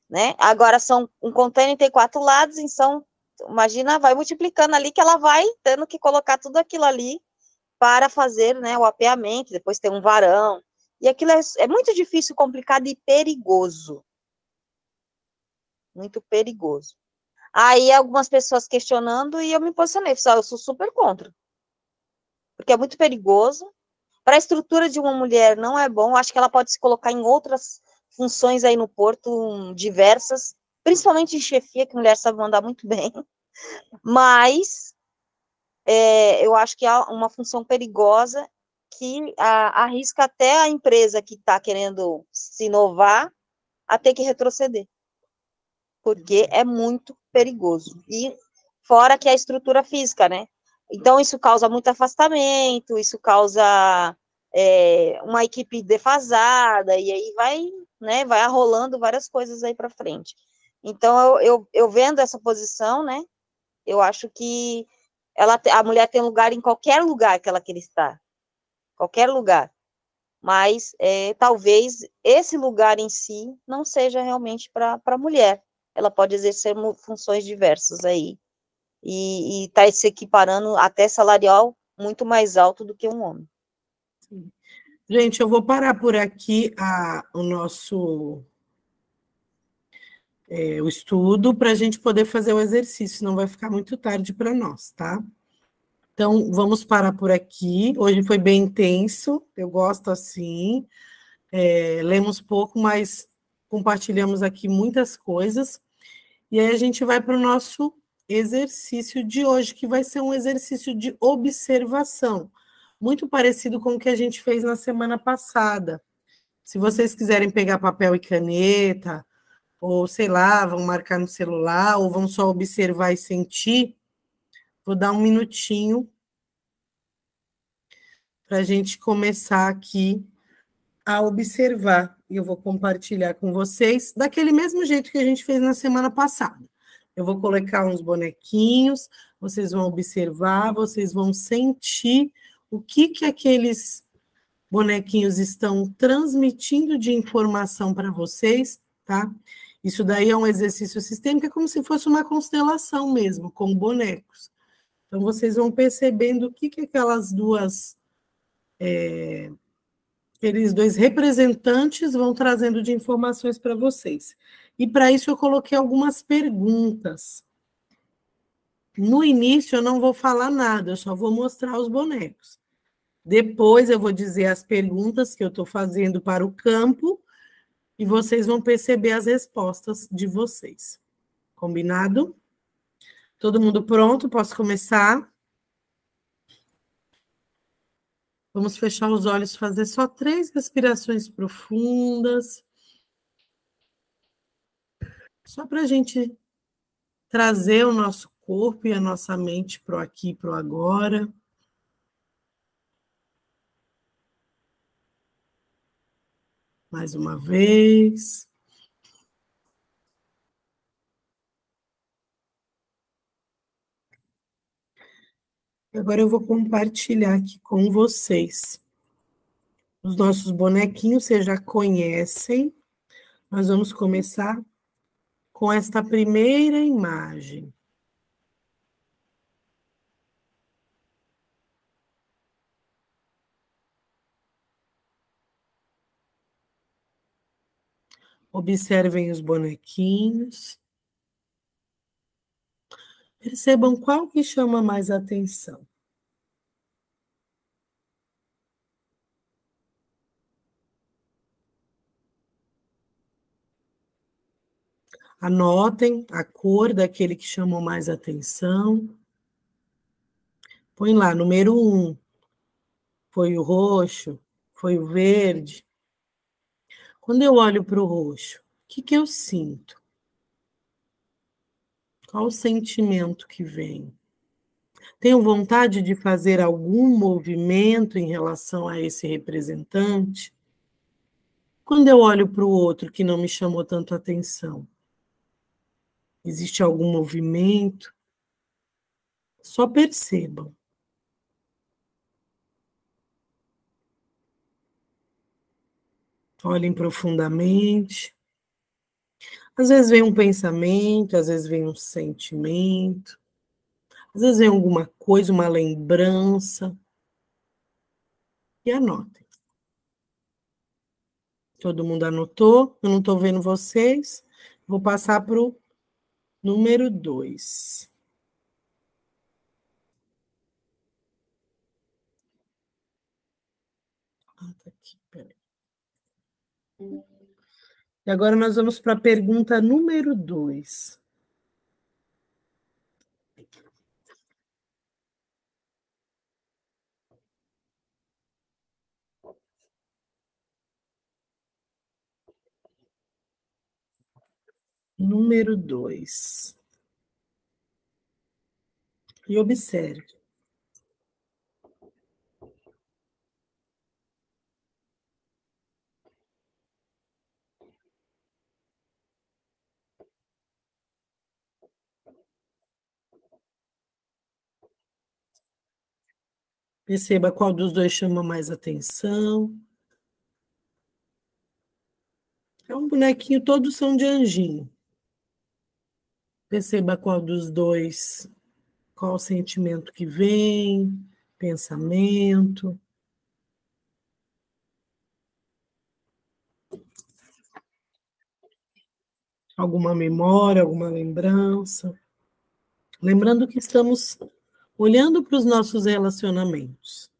Né? Agora, um container tem 4 lados, então, imagina, vai multiplicando ali, que ela vai tendo que colocar tudo aquilo ali para fazer, né, o apeamento, depois tem um varão. E aquilo é muito difícil, complicado e perigoso. Muito perigoso. Aí algumas pessoas questionando e eu me posicionei, falei, eu sou super contra. Porque é muito perigoso. Para a estrutura de uma mulher não é bom, acho que ela pode se colocar em outras funções aí no porto, diversas, principalmente em chefia, que a mulher sabe mandar muito bem, mas eu acho que há uma função perigosa que arrisca até a empresa que está querendo se inovar a ter que retroceder, porque é muito perigoso. E fora que a estrutura física, né? Então, isso causa muito afastamento, isso causa uma equipe defasada, e aí vai arrolando várias coisas aí para frente. Então, eu vendo essa posição, né, eu acho que a mulher tem lugar em qualquer lugar que ela queira estar, qualquer lugar, mas talvez esse lugar em si não seja realmente para a mulher, ela pode exercer funções diversas aí, e está se equiparando até salarial muito mais alto do que um homem. Sim. Gente, eu vou parar por aqui o nosso o estudo para a gente poder fazer o exercício, senão vai ficar muito tarde para nós, tá? Então, vamos parar por aqui. Hoje foi bem intenso, eu gosto assim. Lemos pouco, mas compartilhamos aqui muitas coisas. E aí a gente vai para o nosso exercício de hoje, que vai ser um exercício de observação, muito parecido com o que a gente fez na semana passada. Se vocês quiserem pegar papel e caneta, ou sei lá, vão marcar no celular, ou vão só observar e sentir, vou dar um minutinho para a gente começar aqui a observar. E eu vou compartilhar com vocês daquele mesmo jeito que a gente fez na semana passada. Eu vou colocar uns bonequinhos, vocês vão observar, vocês vão sentir o que aqueles bonequinhos estão transmitindo de informação para vocês, tá? Isso daí é um exercício sistêmico, é como se fosse uma constelação mesmo, com bonecos. Então, vocês vão percebendo o que aquelas aqueles dois representantes vão trazendo de informações para vocês. E para isso eu coloquei algumas perguntas. No início eu não vou falar nada, eu só vou mostrar os bonecos. Depois eu vou dizer as perguntas que eu estou fazendo para o campo e vocês vão perceber as respostas de vocês. Combinado? Todo mundo pronto? Posso começar? Vamos fechar os olhos, fazer só 3 respirações profundas. Só para a gente trazer o nosso corpo e a nossa mente para o aqui e para o agora. Mais uma vez. Agora eu vou compartilhar aqui com vocês. Os nossos bonequinhos vocês já conhecem. Nós vamos começar com esta primeira imagem. Observem os bonequinhos. Percebam qual que chama mais atenção. Anotem a cor daquele que chamou mais atenção. Põe lá, número 1. Foi o roxo? Foi o verde? Quando eu olho para o roxo, o que eu sinto? Qual o sentimento que vem? Tenho vontade de fazer algum movimento em relação a esse representante? Quando eu olho para o outro que não me chamou tanto atenção, existe algum movimento? Só percebam. Olhem profundamente. Às vezes vem um pensamento, às vezes vem um sentimento, às vezes vem alguma coisa, uma lembrança. E anotem. Todo mundo anotou? Eu não estou vendo vocês. Vou passar para o número 2. Ah, tá aqui, peraí. E agora nós vamos para a pergunta número 2. Número 2. E observe. Perceba qual dos dois chama mais atenção. É um bonequinho, todos são de anjinho. Perceba qual dos dois, qual o sentimento que vem, pensamento. Alguma memória, alguma lembrança. Lembrando que estamos olhando para os nossos relacionamentos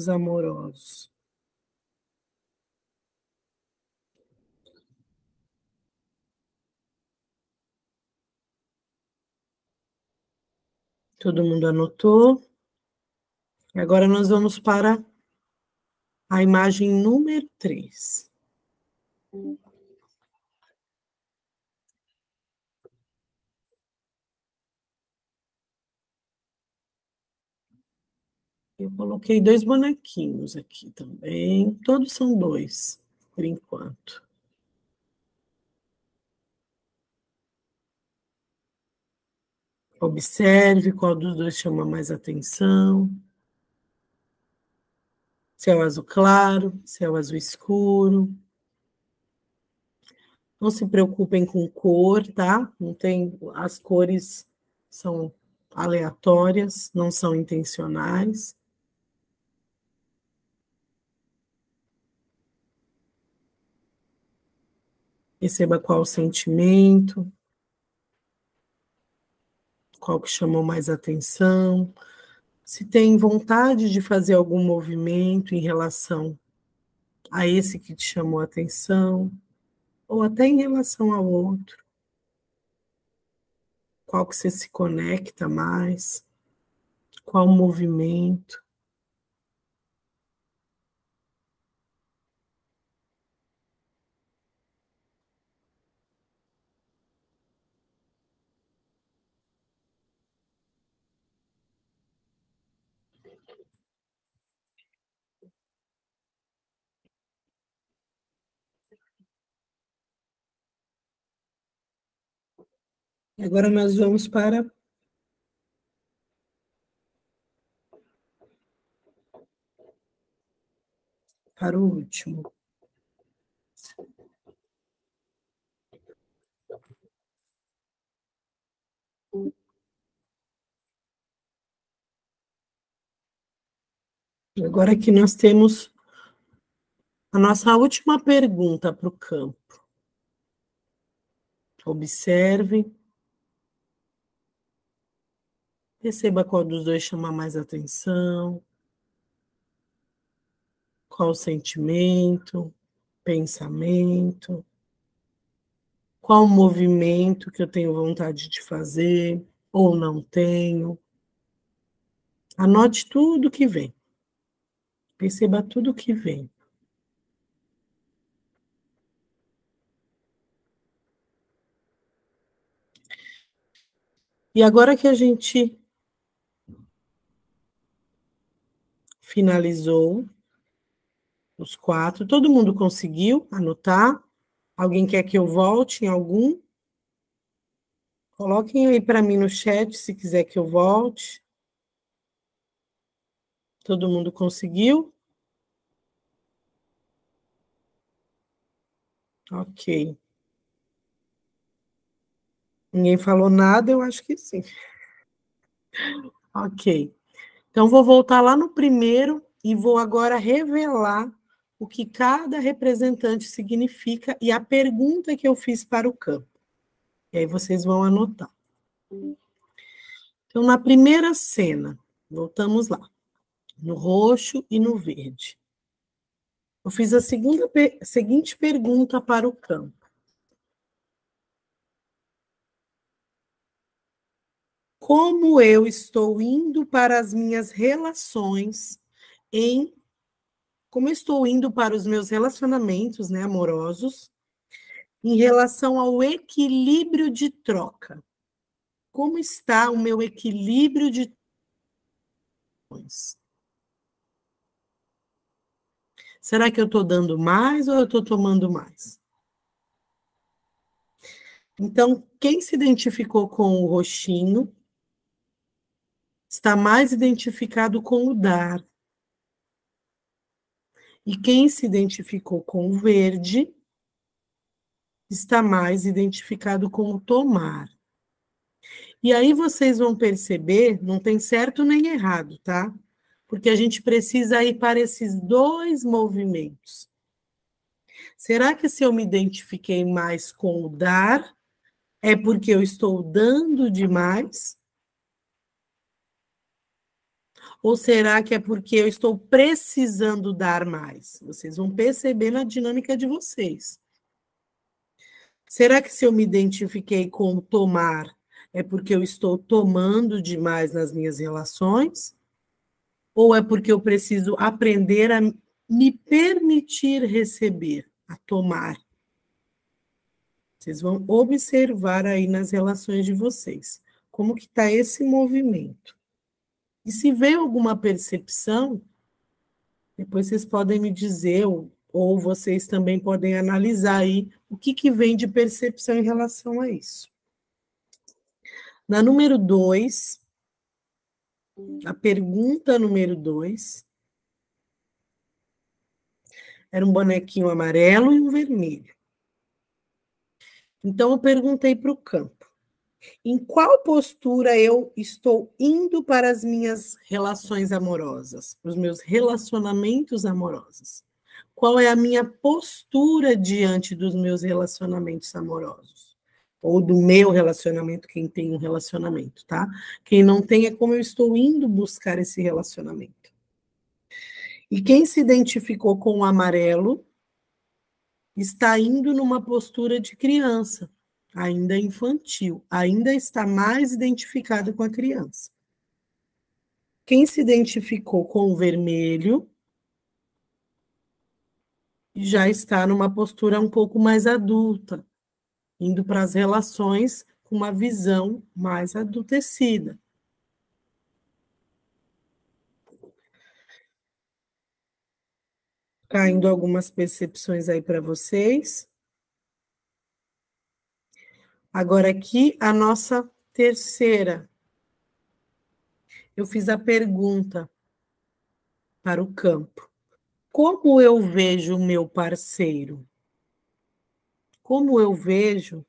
amorosos. Todo mundo anotou? Agora nós vamos para a imagem número 3. Eu coloquei 2 bonequinhos aqui também. Todos são 2, por enquanto. Observe qual dos dois chama mais atenção. Céu azul claro, céu azul escuro. Não se preocupem com cor, tá? Não tem, as cores são aleatórias, não são intencionais. Perceba qual o sentimento, qual que chamou mais atenção. Se tem vontade de fazer algum movimento em relação a esse que te chamou a atenção, ou até em relação ao outro. Qual que você se conecta mais? Qual o movimento? Agora nós vamos para o último. Agora que nós temos a nossa última pergunta para o campo. Observe. Perceba qual dos dois chama mais atenção. Qual o sentimento, pensamento. Qual o movimento que eu tenho vontade de fazer ou não tenho. Anote tudo que vem. Perceba tudo que vem. E agora que a gente finalizou os 4, todo mundo conseguiu anotar? Alguém quer que eu volte em algum? Coloquem aí para mim no chat se quiser que eu volte. Todo mundo conseguiu? Ok. Ninguém falou nada, eu acho que sim. Ok. Então, vou voltar lá no primeiro e vou agora revelar o que cada representante significa e a pergunta que eu fiz para o campo. E aí vocês vão anotar. Então, na primeira cena, voltamos lá, no roxo e no verde. Eu fiz a seguinte pergunta para o campo. Como eu estou indo para as minhas relações como eu estou indo para os meus relacionamentos, né, amorosos, em relação ao equilíbrio de troca? Como está o meu equilíbrio de trocas? Será que eu estou dando mais ou eu estou tomando mais? Então, quem se identificou com o roxinho está mais identificado com o dar. E quem se identificou com o verde está mais identificado com o tomar. E aí vocês vão perceber, não tem certo nem errado, tá? Porque a gente precisa ir para esses dois movimentos. Será que se eu me identifiquei mais com o dar, é porque eu estou dando demais? Ou será que é porque eu estou precisando dar mais? Vocês vão perceber na dinâmica de vocês. Será que se eu me identifiquei com tomar, é porque eu estou tomando demais nas minhas relações? Ou é porque eu preciso aprender a me permitir receber, a tomar? Vocês vão observar aí nas relações de vocês, como que está esse movimento. E se vê alguma percepção, depois vocês podem me dizer, ou vocês também podem analisar aí o que vem de percepção em relação a isso. Na número 2, a pergunta número 2, era um bonequinho amarelo e um vermelho. Então, eu perguntei para o campo, em qual postura eu estou indo para as minhas relações amorosas, para os meus relacionamentos amorosos? Qual é a minha postura diante dos meus relacionamentos amorosos? Ou do meu relacionamento, quem tem um relacionamento, tá? Quem não tem é como eu estou indo buscar esse relacionamento. E quem se identificou com o amarelo está indo numa postura de criança, ainda infantil, ainda está mais identificado com a criança. Quem se identificou com o vermelho já está numa postura um pouco mais adulta, indo para as relações com uma visão mais adultecida. Caindo algumas percepções aí para vocês. Agora aqui, a nossa terceira. Eu fiz a pergunta para o campo. Como eu vejo o meu parceiro? Como eu vejo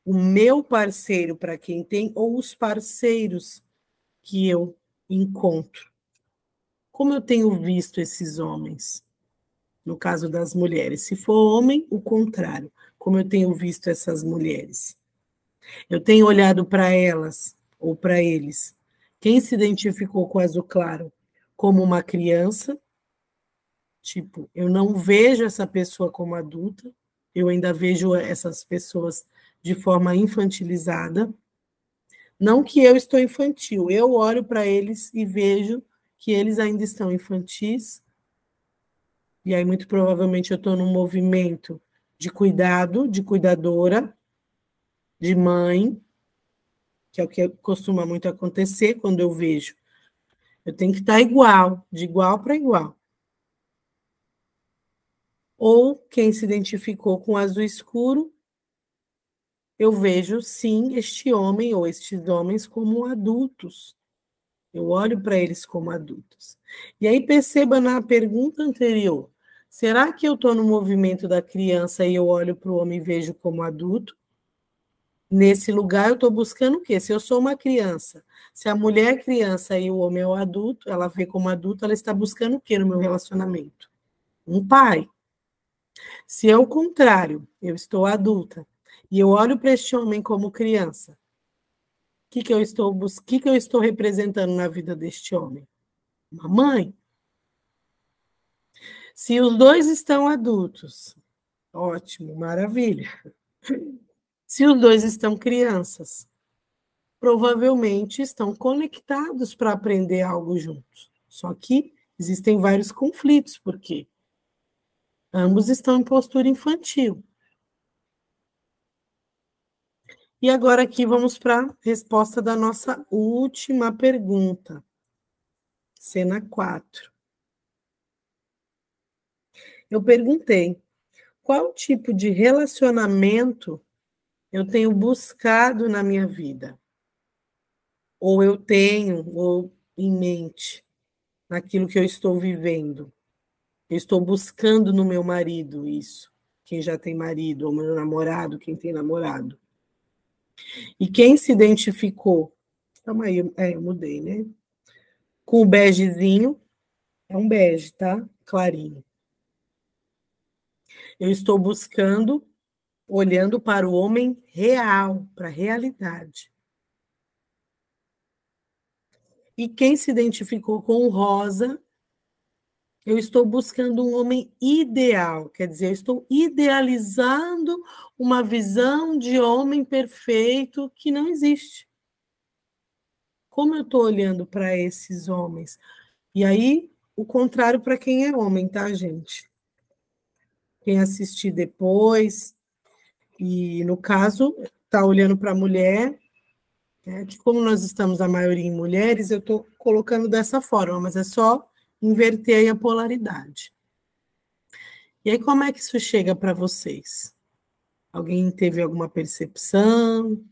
o meu parceiro para quem tem, ou os parceiros que eu encontro? Como eu tenho visto esses homens? No caso das mulheres. Se for homem, o contrário. Como eu tenho visto essas mulheres? Eu tenho olhado para elas, ou para eles. Quem se identificou com o azul claro? Como uma criança. Tipo, eu não vejo essa pessoa como adulta. Eu ainda vejo essas pessoas de forma infantilizada. Não que eu estou infantil. Eu olho para eles e vejo que eles ainda estão infantis. E aí, muito provavelmente, eu estou num movimento de cuidado, de cuidadora, de mãe, que é o que costuma muito acontecer quando eu vejo. Eu tenho que estar igual, de igual para igual. Ou quem se identificou com azul escuro, eu vejo, sim, este homem ou estes homens como adultos. Eu olho para eles como adultos. E aí, perceba na pergunta anterior, será que eu estou no movimento da criança e eu olho para o homem e vejo como adulto? Nesse lugar, eu estou buscando o quê? Se eu sou uma criança, se a mulher é criança e o homem é o adulto, ela vê como adulto, ela está buscando o quê no meu relacionamento? Um pai. Se ao contrário, eu estou adulta e eu olho para este homem como criança, o que eu estou representando na vida deste homem? Uma mãe. Se os dois estão adultos, ótimo, maravilha. Se os dois estão crianças, provavelmente estão conectados para aprender algo juntos. Só que existem vários conflitos, porque ambos estão em postura infantil. E agora aqui vamos para a resposta da nossa última pergunta. Cena 4. Eu perguntei, qual tipo de relacionamento eu tenho buscado na minha vida? Ou eu tenho, ou em mente, naquilo que eu estou vivendo? Eu estou buscando no meu marido isso, quem já tem marido, ou meu namorado, quem tem namorado. E quem se identificou? Calma aí, eu mudei, né? Com o begezinho, é um bege, tá? Clarinho. Eu estou buscando, olhando para o homem real, para a realidade. E quem se identificou com o rosa, eu estou buscando um homem ideal, quer dizer, eu estou idealizando uma visão de homem perfeito que não existe. Como eu estou olhando para esses homens? E aí, o contrário para quem é homem, tá, gente? Quem assistir depois, e no caso, está olhando para a mulher, que como nós estamos a maioria em mulheres, eu estou colocando dessa forma, mas é só inverter aí a polaridade. E aí, como é que isso chega para vocês? Alguém teve alguma percepção?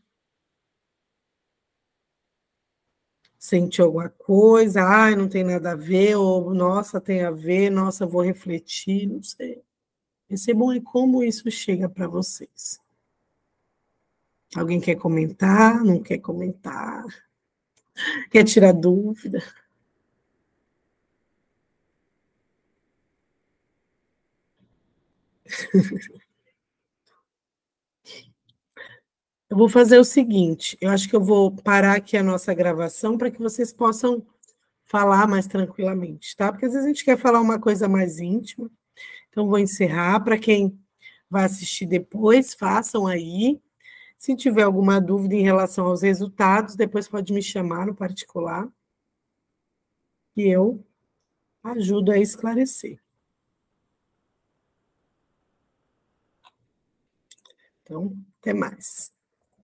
Sentiu alguma coisa? Ai, não tem nada a ver, ou nossa, tem a ver, nossa, vou refletir, não sei. Percebam aí como isso chega para vocês. Alguém quer comentar? Não quer comentar? Quer tirar dúvida? Eu vou fazer o seguinte, eu acho que eu vou parar aqui a nossa gravação para que vocês possam falar mais tranquilamente, tá? Porque às vezes a gente quer falar uma coisa mais íntima. Então, vou encerrar. Para quem vai assistir depois, façam aí. Se tiver alguma dúvida em relação aos resultados, depois pode me chamar no particular e eu ajudo a esclarecer. Então, até mais.